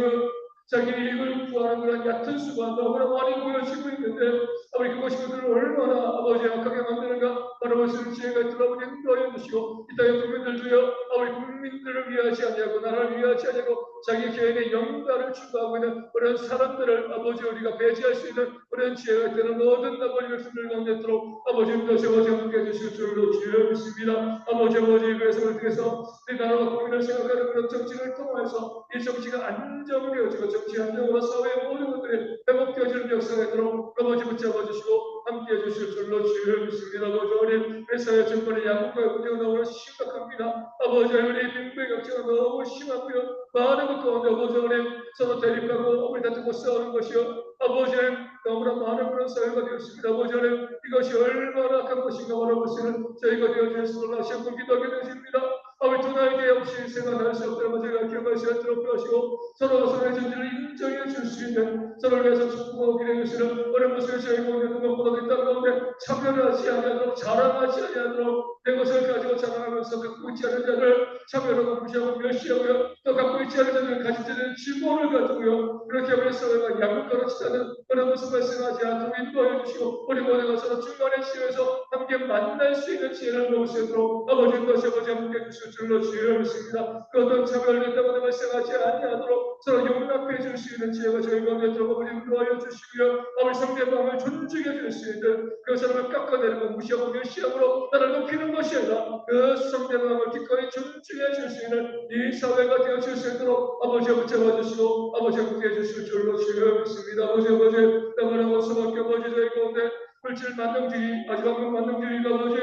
자기 이익을 구하는 그런 얕은 수가 너무나 많이 보여지고 있는데 아버지 그것이 그들을 얼마나 아버지 약하게 만드는가 바라볼 수 있는 지혜가 있도록 아버지 인도하여 주시고 이 땅의 국민들도요 아버지 국민들을 위하지 아니하고 나라를 위하지 아니하고 자기 개인의 영광을 추구하고 있는 그런 사람들을 아버지 우리가 배제할 수 있는 그런 지혜가 있는 모든 아버지 백성들 가운데 있도록 아버지 인도하시고 함께 해주실 줄로 주여 믿습니다. 아버지 그래서 통해서 이 나라와 국민을 생각하는 그런 정치를 통해서 이 정치가 안정되어지고 정치 안정으로 사회의 모든 것들이 회복되어지는 역사가 있도록 아버지 붙잡아주시고 함께해 주실 줄로 주여 믿습니다. 아버지 우리 회사의 정권의 양국과의 문제가 너무 심각합니다. 아버지 우리 빈부의 격차가 너무 심하고요. 많은 것 가운데 아버지 하나님 서로 대립하고 우리 다투고 싸우는 것이요. 아버지 너무나 많은 그런 사회가 되었습니다. 아버지 하나님 이것이 얼마나 악한 것인가 바라볼 수 있는 저희가 되어주셨으면 다시 한번 기도하게 되십니다. 아버지 두 날개 없이 생각할 수 없다고 저희가 기억할 수 있도록 하시고 서로가 서로의 존재를 인정해 줄 수 있는 서로를 위해서 축복하고 기대해 주시는 어려운 모습을 저희가 오늘 무엇보다도 이 땅 가운데 차별하지 아니하도록 자랑하지 아니하도록 내 것을 가지고 자랑하면서 갖고 있지 않은 자를 차별하고 무시하고 멸시하고요. 또 갖고 있지 않은 자들 가진 자들은 질문을 가지고요. 그렇게 우리 사회가 양극화로 치닫는 그런 모습 발생하지 않도록 인도하여 주시고 우리 모두가 서로 중간에 치유해서 함께 만날 수 있는 지혜를 놓을 수 있도록 아버지 다시 아버지 함께 주실 줄로 주여 믿습니다. 그 어떤 차별이 때문에 발생하지 아니하도록 서로 용납해 줄 수 있는 지혜가 저희 가운데 들어가 우리 인도하여 주시고요. 아버지 상대방을 존중해 줄 수 있는 그 사람을 깎아내리고 무시하고 멸시함으로 나를 높이는 것이 아니라 그 상대방을 기꺼이 존중해 줄 수 있는 이 사회가 되어 줄 수 있도록 아버지 붙잡아 주시고 아버지 함께 해주실 줄로 주여 믿습니다. 아버지 땅을 수밖에 아버지 저희 가운데 물질 만능주의 마지막 만능주의가 아버지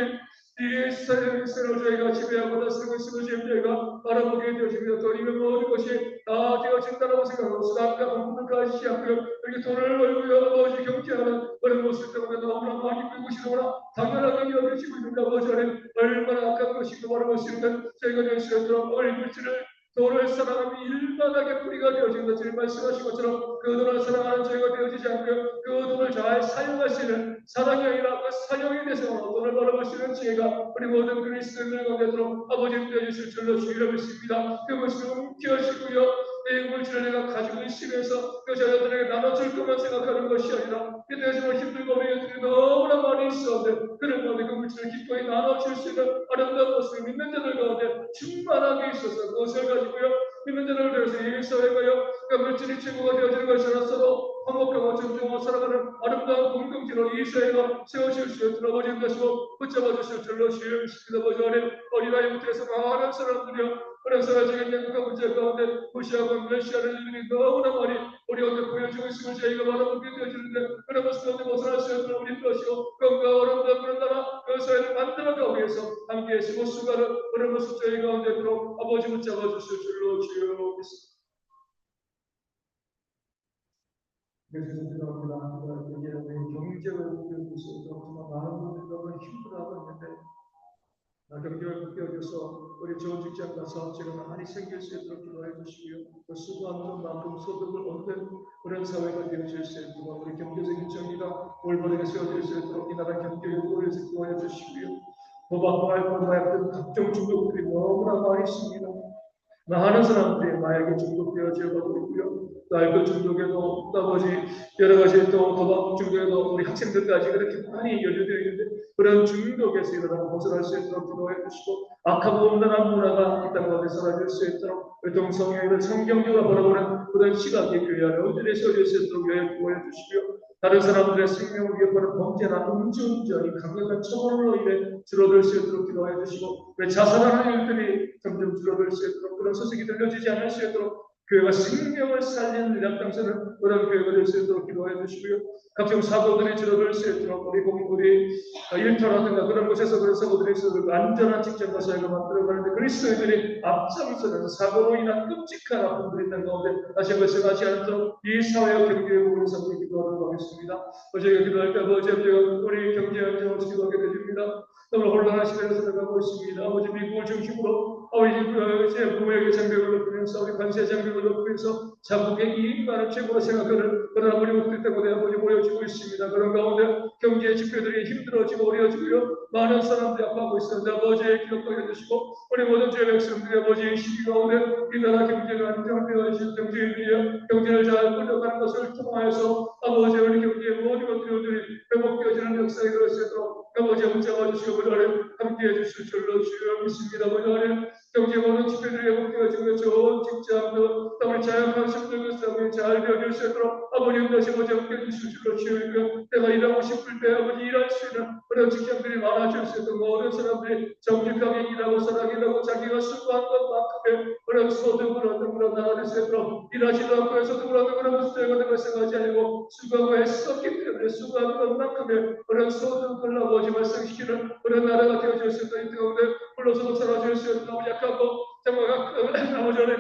이 세상을 저희가 지배하고 다스리고 있음을 저희가 바라보게 되어집니다. 더 이런 모든 것이 다 되어진다고 생각하고 수단과 공부를 가지지 않고요. 이렇게 돈을 벌고요 아버지 경제하는 그런 모습 때문에 너무나 많이 끌고 싶으나 당연하게 여겨지고 있는 아버지 안에 얼마나 악한 것인가 바라볼 수 있는 저희가 될 수 있도록 물질을 돈을 사랑하면 일반하게 뿌리가 되어진다. 주님 말씀하신 것처럼 그 돈을 사랑하는 저희가 되어지지 않고요. 그 돈을 잘 사용할 수 있는 사랑이 아니라 그 사용에 대해서 돈을 바라볼 수 있는 지혜가 우리 모든 그리스도인들 가운데 들어 아버지님 되어주실 줄로 주의를 믿습니다. 그것을 움켜쥐고요. 내 물질을 내가 가지고 있으면서 그 자녀들에게 나눠줄 것만 생각하는 것이 아니라 그때에서 힘들고 어려움들이 너무나 많이 있었는데 그런 가운데 그 물질을 기꺼이 나눠줄 수 있는 아름다운 모습을 믿는 자들 가운데 충만하게 있어서 그것을 가지고요 믿는 자들 위해서 이 사회가요 그 물질이 최고가 되어지는 것이 아니라 서로 화목하고 존중하고 살아가는 아름다운 공동체로 이 사회가 세워질 수 있도록 아버지님 다시고 붙잡아 주실 줄로 주여 믿습니다. 아버지 하나님 어린아이부터 해서 많은 사람들이요 그런 사회적인 양극화 문제 가운데 무시하고 멸시하는 일들이 너무나 많이 우리 가운데 보여지고 있음을 저희가 바라보게 되어지는데 그런 모습 가운데 벗어날 수 있도록 우리 인도하시고 건강한 아름다운 그런 나라 그 사회를 만들어가기 위해서 함께 하시고 수고하는 그런 모습 저희 가운데 들어 아버지 붙잡아 주실 줄로 주여 믿습니다. 그래서 이제 경제를 위해서 정말 많은 분들이 너무 힘들어하고 있는데 경제를 묶여줘서 우리 좋은 직장과 사업체가 많이 생길 수 있도록 기도해 주시고요. 그 수고하는 만큼 소득을 얻는 그런 사회가 되어질 수 있도록 우리 경제적인 정의가 올바르게 세워질 수 있도록 이 나라 경제를 위해서 기도해 주시고요. 도박과 알코올, 마약 등 각종 중독들이 너무나 많이 있습니다. 많은 사람들이 마약에 중독되어져 가고 있고요. 또 알코올 중독에도 또 아버지 여러 가지 또 도박 중독에도 우리 학생들까지 그렇게 많이 연루되어 있는데 그런 중독에서 일어나고 벗어날 수 있도록 기도해 주시고 악하고 온전한 문화가 이 땅 가운데 사라질 수 있도록 동성애를 성경적으로 바라보는 그런 시각이 교회 안에 온전히 세워질 수 있도록 기도해 주시고요. 다른 사람들의 생명을 위협하는 범죄나 음주운전이 강력한 처벌로 인해 줄어들 수 있도록 기도해 주시고 왜 자살하는 일들이 점점 줄어들 수 있도록 그런 소식이 들려지지 않을 수 있도록 교회가 생명을 살리는 이런 땅에서는 그런 교회가 될 수 있도록 기도해 주시고요. 각종 사고들이 줄어들 수 있도록 우리 일터라든가 그런 곳에서 그런 사고들이 있어도 안전한 직장과 사회가 만들어가는데 그리스도인들이 앞장서는 사고로 인한 끔찍한 아픔들이 있는 가운데 다시 한번 발생하지 않도록 이 사회와 경제의 부분을 삼고 기도하도록 하겠습니다. 저희가 기도할 때 아버지 우리 경제 안정을 기도하게 되십니다. 너무 혼란한 시대에 살아가고 있습니다. 아버지 미국을 중심으로 아버지 부모에게 장벽을 높이면서 우리 관세 장벽을 높이면서 자국의 이익만을 최고로 생각하는 그런 아버지 목들 때문에 아버지 모여지고 있습니다. 그런 가운데 경제 지표들이 힘들어지고 어려워지고요. 많은 사람들이 아파하고 있습니다. 아버지의 기록하게 해주시고 우리 모든 죄 백성들이 아버지의 시기 가운데 이 나라 경제가 안정되어 있는 경제인들이여 경제를 잘 끌어가는 것을 통하여서 아버지 우리 경제의 모든 것들이 회복되어지는 역사에 그럴 수 있도록 아버지 붙잡아 주시고 우리를 함께해 주실 줄로 주여 믿습니다. 우리는 경제 모든 지표들이 회복되어지고 좋은 직장도 우리 자영한 식물들 싸움이 잘 되어질 수 있도록 아버지 다시 아버지 함께해 주실 줄로 주여 믿고 내가 일하고 싶을 때 아버지 일할 수 있는 그런 직장들이 많아질 수 있도록 모든 사람들이 정직하게 일하고 사랑이라고 자기가 수고한 것만큼의 그런 소득을 얻는 그런 나라가 될 수 있도록 일하지도 않고 소득을 얻는 그런 모습들과 발생하지 아니고 수고하고 애썼기 때문에 수고한 것만큼의 그런 소득을 아버지 발생시키는 그런 나라가 되어질 수 있도록 이 가운데 불러서도 살아질 수 있도록 약하고 정말 아버지 안에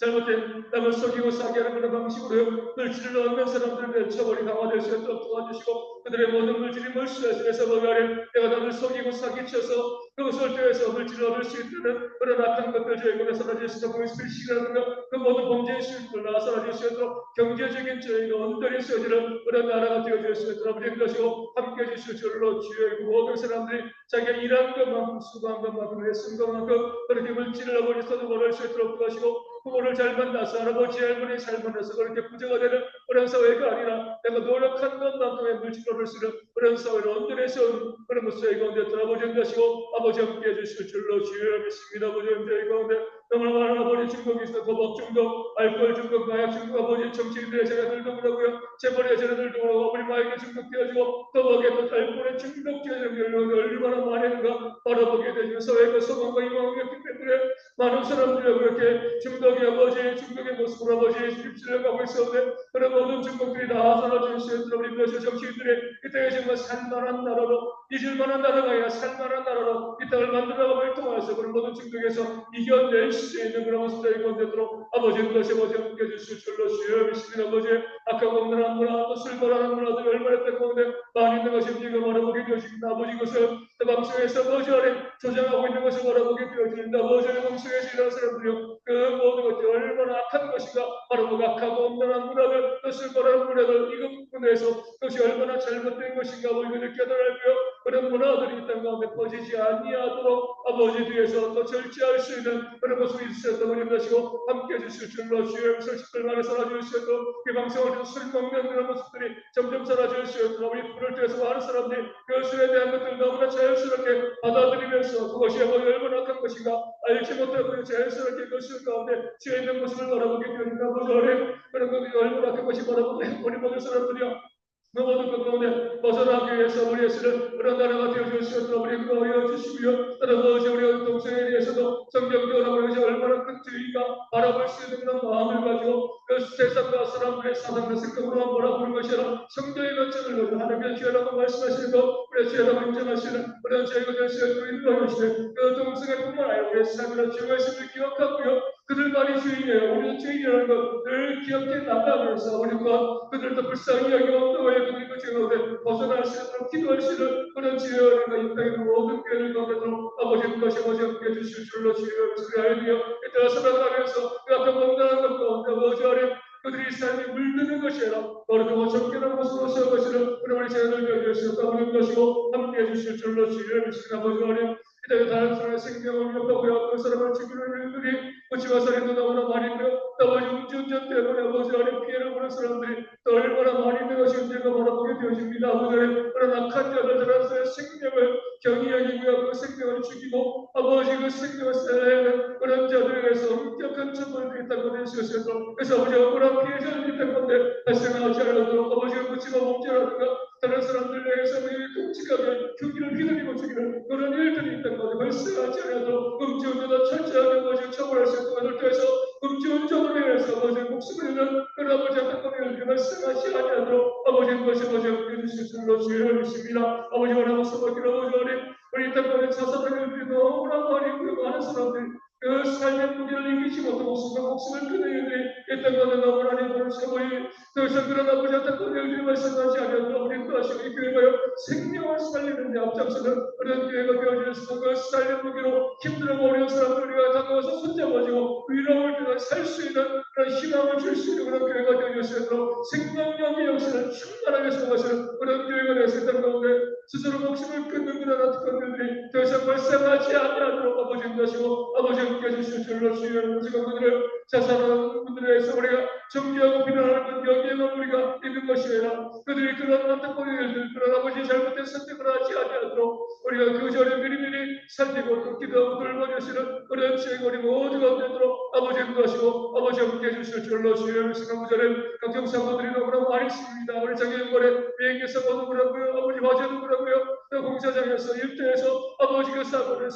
잘못된 남을 속이고 사기하는 그런 방식으로 물질을 얻는 사람들의 처벌이 강화될 수 있도록 도와주시고 그들의 모든 물질이 물수에서 범하려 내가 남을 속이고 사기쳐서 그것을 통해서 물질을 얻을 수 있는 그런 악한 것들 저희 몸에 사라질 수 있도록 보이스피시라든가 그 모든 범죄의 실수를 나 사라질 수 있도록 경제적인 저희가 온전히 쓰여지는 그런 나라가 되어줄 수 있도록 아버지 것이고 함께 해주실 줄로 주여 그 모든 사람들이 자기가 일한 것만큼 수고한 것만큼 애쓴 것만큼 그렇게 물질을 아버지 써도 수 있도록 도와주시고 부모를 잘 만나서 아버지 할머니 잘 만나서 그렇게 부자가 되는 그런 사회가 아니라 내가 노력한 것만큼의 물질을 얻을 수 있는 그런 사회를 온전해서 그런 모습의 가운데 아버지 것이고 아버지 함께 해주실 줄로 주여 믿습니다. 아버지 저희 가운데 너무나 많은 아버지 중독이 있어 도박 중독, 알코올 중독, 마약 중독, 아버지 정치인들의 자녀들도 그러고요 재벌의 자녀들도 그러고 아버지 마약에 중독되어지고 도박에 또 알코올에 중독되어지는 경우가 얼마나 많은가 바라보게 되죠. 사회가 소망과 희망이 없기 때문에 많은 사람들이 그렇게 중독의 아버지 중독의 모습으로 아버지 입술을 가고 있었는데 그런 모든 중독들이 다 사라질 수 있도록 우리 그것이 정치인들의 이 땅에 정말 살만한 나라로 잊을만한 나라가 아니라 살만한 나라로 이 땅을 만들어가고 통하여서 그런 모든 중독에서 이겨낼 수 있는 그런 모습들이 건되도록 아버지 그것이 아버지 함께 해주실 줄로 주여 믿습니다. 아버지 악하고 없는 문화 또 술벌하는 문화들이 얼마나 때문에 많이 있는 것이 우리가 바라보게 되어집니다. 아버지 그것을 또 방송에서 아버지 안에 조장하고 있는 것을 바라보게 되어집니다. 아버지의 방송에서 일하는 사람들이요 그 모든 것들이 얼마나 악한 것인가 바로 그 악하고 없는 문화들 또 술벌하는 문화들 이것 분에서 그것이 얼마나 잘못된 것인가 우리가 깨달고요 그런 문화들이 이 땅 가운데 퍼지지 아니하도록 아버지 뒤에서 또 절제할 수 있는 그런 모습이 있으셨다고 우리 것이고 함께 해주실 줄로 주여 설식들만에 사라질 수 있도록 이 방송을 통해서 술 먹는 그런 모습들이 점점 사라질 수 있도록 우리 불을 통해서 많은 사람들이 그 술에 대한 것들을 너무나 자연스럽게 받아들이면서 그것이 얼마나 악한 것인가 알지 못하고 자연스럽게 그 술 가운데 취해 있는 모습을 바라보게 되니까 아버지 어린 그런 것들이 얼마나 악한 것이 바라보고 우리 모든 사람들이요 그 모든 것 가운데 벗어나기 위해서 우리의 쓰는 그런 나라가 되어줄 수 있도록 우리 그거 주시고요. 아버지 우리 동생에 대해서도 성경적으로 우리 얼마나 큰 주의가 바라볼 수 있는 그런 마음을 가지고 그 세상과 사람들의 사상과 생각으로 바라보는 것이 아니라 성경의 관점을 가지고 하나님의 주여라고 말씀하시는 것 우리 주여라고 인정하시는 그런 저희가 될 수 있도록 인도하시는 그 동생의 뿐만 아니라 우리의 삶이나 주의 말씀을 기억하고요. 그들만이 주인이에요. 우리도 주인이라는 걸 늘 기억해 나가면서 우리가 그들도 불쌍히 여기고 또 그들과 죄가운데 벗어날 수 있도록 기도할 수 있는 그런 지혜가 이 땅의 모든 교회를 가운데로 아버지 것이 아버지 함께 해주실 줄로 주여 그리하여 이따가 살아가면서 그 아까 건강한 것 가운데 아버지 안에 그들이 삶이 물드는 것이 아니라 거룩하고 정결한 모습으로 살 것이는 우리 제자들 위해서 떠오르는 것이고 함께 해주실 줄로 주여 믿습니다. 아버지 안에 이 땅에 다른 사람의 생명을 위협하고요 그 사람을 죽이는 일들이 그치와 살인도 너무나 많이 있고요 또 아버지 음주운전 때문에 아버지 안에 피해를 보는 사람들이 또 얼마나 많이 있는 것이 우리가 바라보게 되어집니다. 아버지 그런 악한 자들의 생명을 경히 여기고요 그 생명을 죽이고 아버지 그 생명을 살아내는 그런 자들에 대해서 엄격한 처벌을 있다고 될 수 있어서 그래서 아버지 억울한 피해자들이 있다는 건데 발생하지 않도록 아버지가 묻지마 범죄라든가 다른 사람들 내에서 우리 끔찍하게 경기를 휘둘리고 죽이는 그런 일들이 있다는 것을 발생하지 않도록 음주운전을 철저하게 아버지 처벌할 수 있고 그들 통해서 음주운전으로 인해서 아버지 목숨을 잃는 그런 아버지 안타까운 발생하지 아니하도록 아버지의 것이 아버지 함께 해주실 줄로 주여 믿습니다. 아버지 원하고 소박히는 아버지 우리 땅에 자살하는 일들이 너무나 많이 있고 많은 사람들이 그 삶의 무게를 이기지 못하고 목숨을 끊는 일들이 이 땅에 너무나 많이 벌어지고 더 이상 그런 아버지 안타까운 일들이 발생하지 않도록 우리 또하시고 이 교회가 생명을 살리는 데 앞장서는 그런 교회가 되어주셔서 그 삶의 무게로 힘들어 어려운 사람들 우리가 다가와서 손잡아주고 위로를 주고 살 수 있는 그런 희망을 줄 수 있는 그런 교회가 되어주셔서 생명력의 역사를 충만하게 사용하시는 그런 교회가 되었을 가운데 스스로 목숨을 끊는 그런 안타까운 일들이 더 이상 발생하지 않도록 아버지 인도하시고 아버지 함께 해주실 줄로 주여 지금 그들을 자살하는 분들에 대해서 우리가 정죄하고 비난하는 것 여기에만 우리가 있는 것이 아니라 그들이 그런 안타까운 일들 그런 아버지 잘못된 선택을 하지 않도록 우리가 그 전에 미리미리 살피고 또 기도하고 돌봐주시는 그런 지혜가 우리 모두가 되도록 아버지 인도하시고 아버지 함께 해주실 줄로 주여 믿습니다. 전에 각종 사고들이 너무나 많이 있습니다. 우리 장애인권에 비행기 사고도 그렇고요 아버지 화재도 그렇고요 또 공사장에서 일터에서 아버지 그 사고를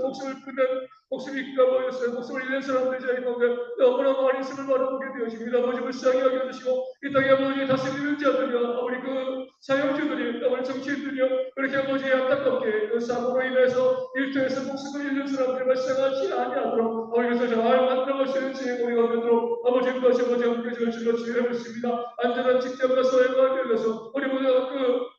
목숨을 끊는 우리는 목숨이 가보였어요. 목숨을 잃는 사람들이 저희 가운데 너무나 많이 있음을 바라보게 되어집니다. 아버지 불쌍히 여겨주시고 이 땅에 아버지 다스리는 자들이여 아버지 그 사형주들이 아버지 정치인들이여 그렇게 아버지 안타깝게 그 사고로 인해서 일터에서 목숨을 잃는 사람들이 발생하지 아니하도록 아버지께서 잘 만들어가시는 진행이 가도록 아버지 다시 아버지 함께 주시고 지혜롭습니다. 안전한 직장과 사회가 되어서 우리 모두가 그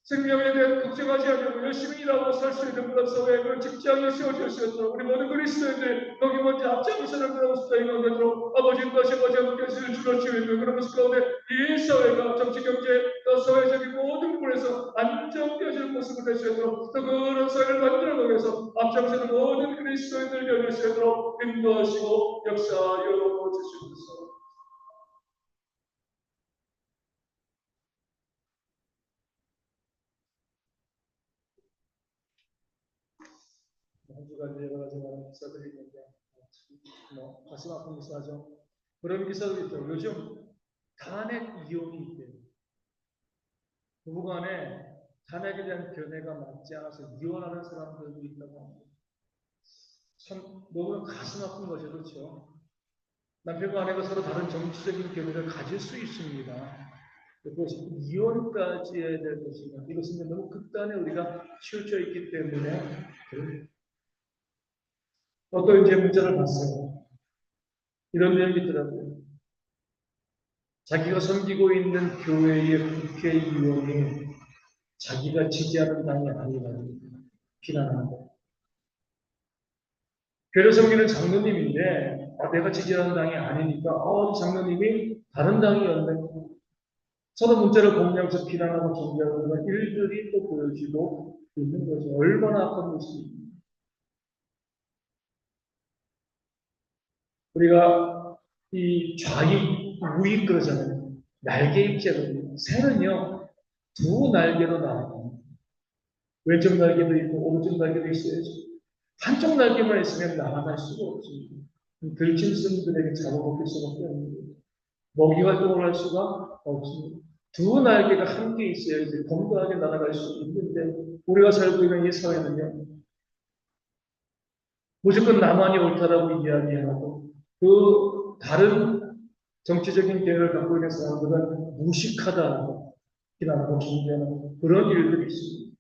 생명에 대한 걱정하지 않고 열심히 일하고 살 수 있는 그런 사회에 그런 직장이 세워질 수 있도록 우리 모든 그리스도인들이 거기 먼저 앞장서는 그런 수단이 가도록 아버지 다시 아버지 함께 주시는 그런 모습 가운데 이 사회가 정치 경제 또 사회적인 모든 부분에서 안정되어지는 모습을 될 수 있도록 또 그런 사회를 만들어가기 위해서 앞장서는 모든 그리스도인들 되어질 수 있도록 인도하시고 역사하여 주시옵소서. 한 주간 여러 가지 많은 기사들이 있는데 가슴 아픈 기사죠. 그런 기사도 있죠. 요즘 탄핵 이혼이 있대요. 부부간에 탄핵에 대한 견해가 맞지 않아서 이혼하는 사람들도 있다고 합니다. 참 너무 가슴 아픈 거죠. 그렇죠? 남편과 아내가 서로 다른 정치적인 견해를 가질 수 있습니다. 그것이 이혼까지 해야 될 것이냐. 이것은 너무 극단에 우리가 치우쳐 있기 때문에 어떤 이제 문자를 봤어요. 이런 내용이 있더라고요. 자기가 섬기고 있는 교회의 국회의원이 자기가 지지하는 당이 아니라는 비난한다. 교회 섬기는 장로님인데 내가 지지하는 당이 아니니까 장로님이 다른 당이었네. 서로 문자를 공유하면서 비난하고 정죄하는 일들이 또 보여지고 있는 거죠. 얼마나 아픈 모습입니다. 우리가 이 좌익, 우익 그러잖아요. 날개 입자거든요. 새는요, 두 날개로 날아요. 왼쪽 날개도 있고, 오른쪽 날개도 있어야죠. 한쪽 날개만 있으면 날아갈 수가 없습니다. 들짐승들에게 잡아먹힐 수밖에 없는 거예요. 먹이 활동을 할 수가 없습니다. 두 날개가 함께 있어야지 건강하게 날아갈 수 있는데, 우리가 살고 있는 이 사회는요, 무조건 나만이 옳다라고 이야기하고, 그 다른 정치적인 계획을 갖고 있는 사람들은 무식하다고 비난하고 정죄하는 그런 일들이 있습니다.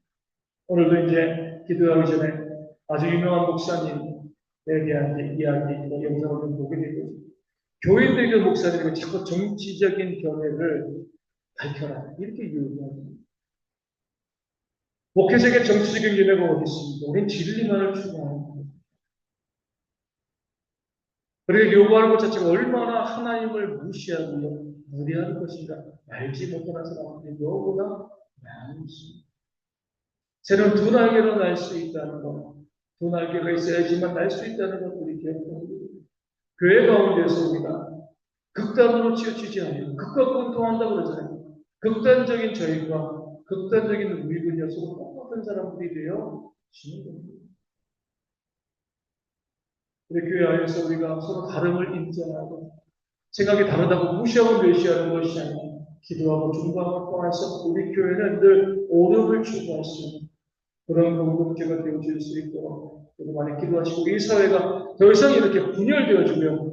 오늘도 이제 기도하기 전에 아주 유명한 목사님에 대한 이야기, 영상을 좀 보게 되고, 교인들에게 목사님이 자꾸 정치적인 견해를 밝혀라. 이렇게 요구합니다. 목회적인 정치적인 견해가 어디 있습니까? 우리는 진리만을 추구합니다. 그렇게 요구하는 것 자체가 얼마나 하나님을 무시하고 무례한 것인가 알지 못하는 사람들이 너무나 많습니다. 새는 두 날개로 날 수 있다는 것, 두 날개가 있어야지만 날 수 있다는 것 우리 기억합니다. 교회 가운데서 우리가 극단으로 치우치지 않고 극과 분통한다고 그러잖아요. 극단적인 저희가 극단적인 우리들이 서로 똑같은 사람들이 되어 지는 겁니다. 우리 교회 안에서 우리가 서로 다름을 인정하고 생각이 다르다고 무시하고 멸시하는 것이 아니라 기도하고 중보함을 통해서 우리 교회는 늘 오름을 추구할 수 있는 그런 공동체가 되어질 수 있도록 많이 기도하시고 이 사회가 더 이상 이렇게 분열되어지며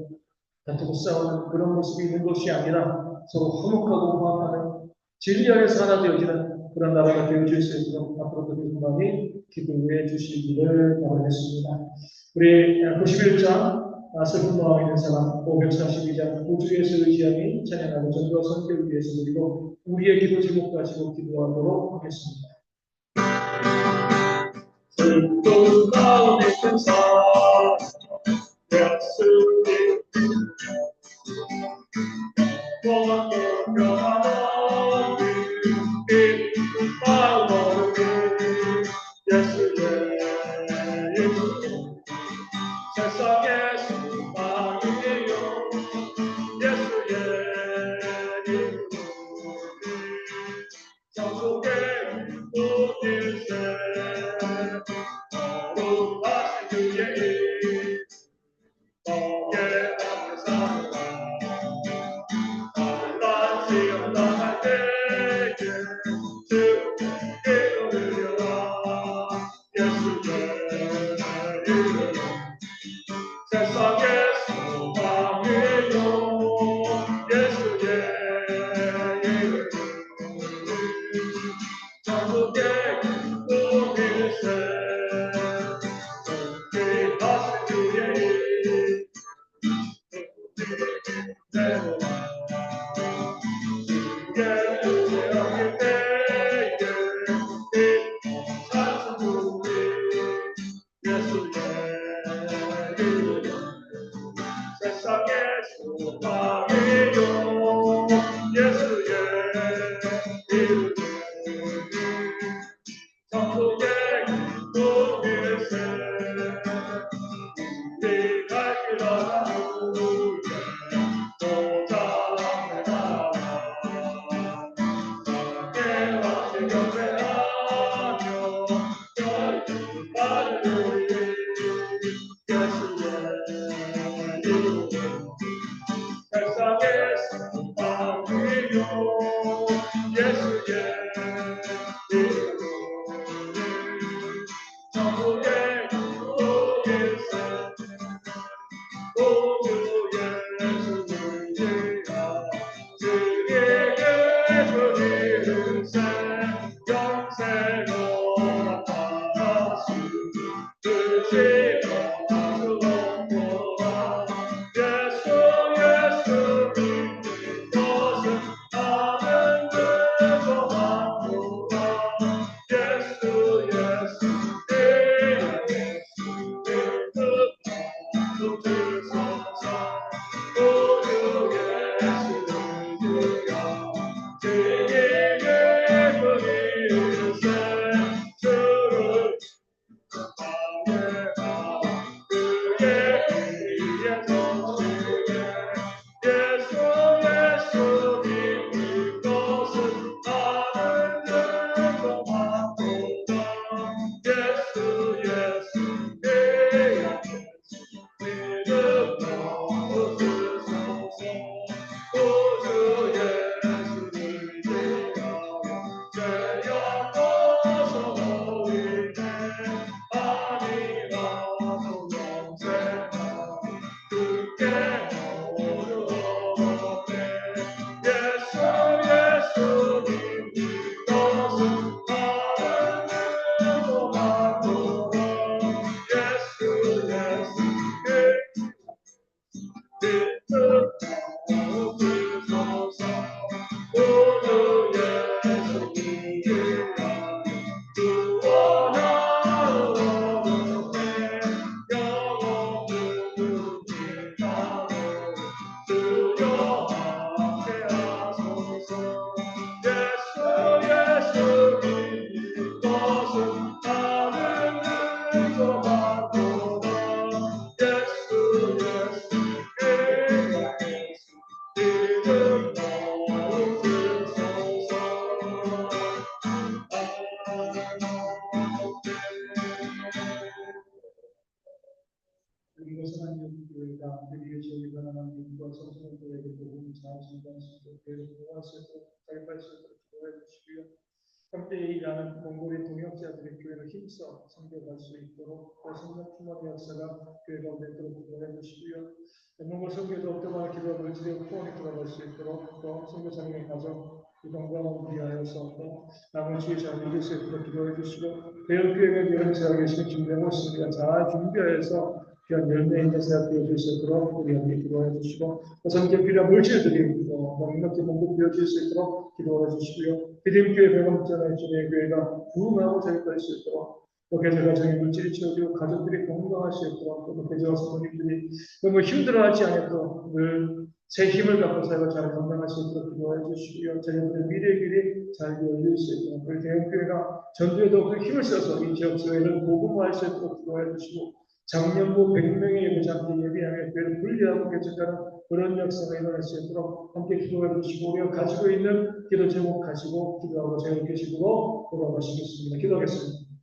다투고 싸우는 그런 모습이 있는 것이 아니라 서로 화목하고 화합하는 진리 안에서 하나 되어지는 그런 나라가 되어질 수 있도록 앞으로도 많이 기도해 주시기를 바라겠습니다. 우리 91장 슬픈 마음이 있는 사람 542장 우주에서 의지함이 찬양하고 전도와 선교를 위해서 드리고 우리의 기도 제목 가지고 기도하도록 하겠습니다. 슬픈 마음이 있는 사람 예수님 세상의 소망이요 예수의 이름 정속의 모질세 거룩하신 주의 이름 너의 앞에 살아가 한란시 없다할 때에 주께 올려라 예수의 세상의 소망이요 예수의 이름 천국의 기쁨일세 함께 하신 주의 세상의 소망이요 예수의 이름 천국의 기쁨일세 네가 일어나는 보좌의 나라 깨와 경배하며 너희 하늘을 예수의 이름 세상의 소망이요 예수의 이름 천국의 기쁨일세 오주 예수를 지어 주의 예수님세 영생으로 나타나시 주시고 주옵고라 예수 믿는 것은 나는 그거만도다 예수 주소서 오주 예수를 주여 주의 예수님세 주를 방해하 그의 위에 정치에 예수 믿는 것은 나는 그것만도다 예수 믿음으로 주소서 오주 예수를 지어 죄여 벗어버리네 아니라도 영생아 그게 어려웠네 예수 믿는 것은 나는 그거만도다 예수 믿음으로 주소서 오주 예수를 구원하러 오네 영원히 주님만을 주여 함께하소서 예수 믿는 것은 나는 그거만도다 예수 믿음으로 주소서 이것은 하나님 교회가 우리의 저희가 하나님과 성성을 교회에게 복음을 잘 전달할 수 있도록 계속 도와할 수 있도록 가입할 수 있도록 기도해 주시고요. 함께 일하는 몽골의 동역자들의 교회를 힘써 섬겨갈 수 있도록 또 성령 충만의 역사가 교회 가운데 있도록 기도해 주시고요. 몽골 선교도 또한 기도와 물질의 후원이 들어갈 수 있도록 또 선교사님의 가정 이 건강을 위하여서 또 남은 주의 잘 이길 수 있도록 기도해 주시고 대형교회가 여름 세워 계시는 준비하고 있습니다. 잘 준비해서 귀한 열매 있는 세상 되어질 수 있도록 우리 함께 기도해 주시고 또 선교 필요한 물질들이 넉넉히 공급되어질 수 있도록 기도해 주시고요. 비림교회 백원전의 주의 교회가 부흥하고 자립할 수 있도록 또 계절 가정의 물질이 채워지고 가족들이 건강할 수 있도록 또 계절 성도님들이 너무 힘들어하지 않도록 늘 새 힘을 갖고 살고 잘 건강할 수 있도록 기도해 주시고요. 자녀들의 미래의 길이 잘 열릴 수 있도록 우리 대형교회가 전도에도 그 힘을 써서 이 지역 사회를 복음화할 수 있도록 기도해 주시고 작년부 100명의 예배자한테 예배하며 교회를 분리하고 개척하는 그런 역사가 일어날 수 있도록 함께 기도해 주시고 우리가 가지고 있는 기도 제목 가지고 기도하고 제목의 식으로 돌아가시겠습니다. 기도하겠습니다.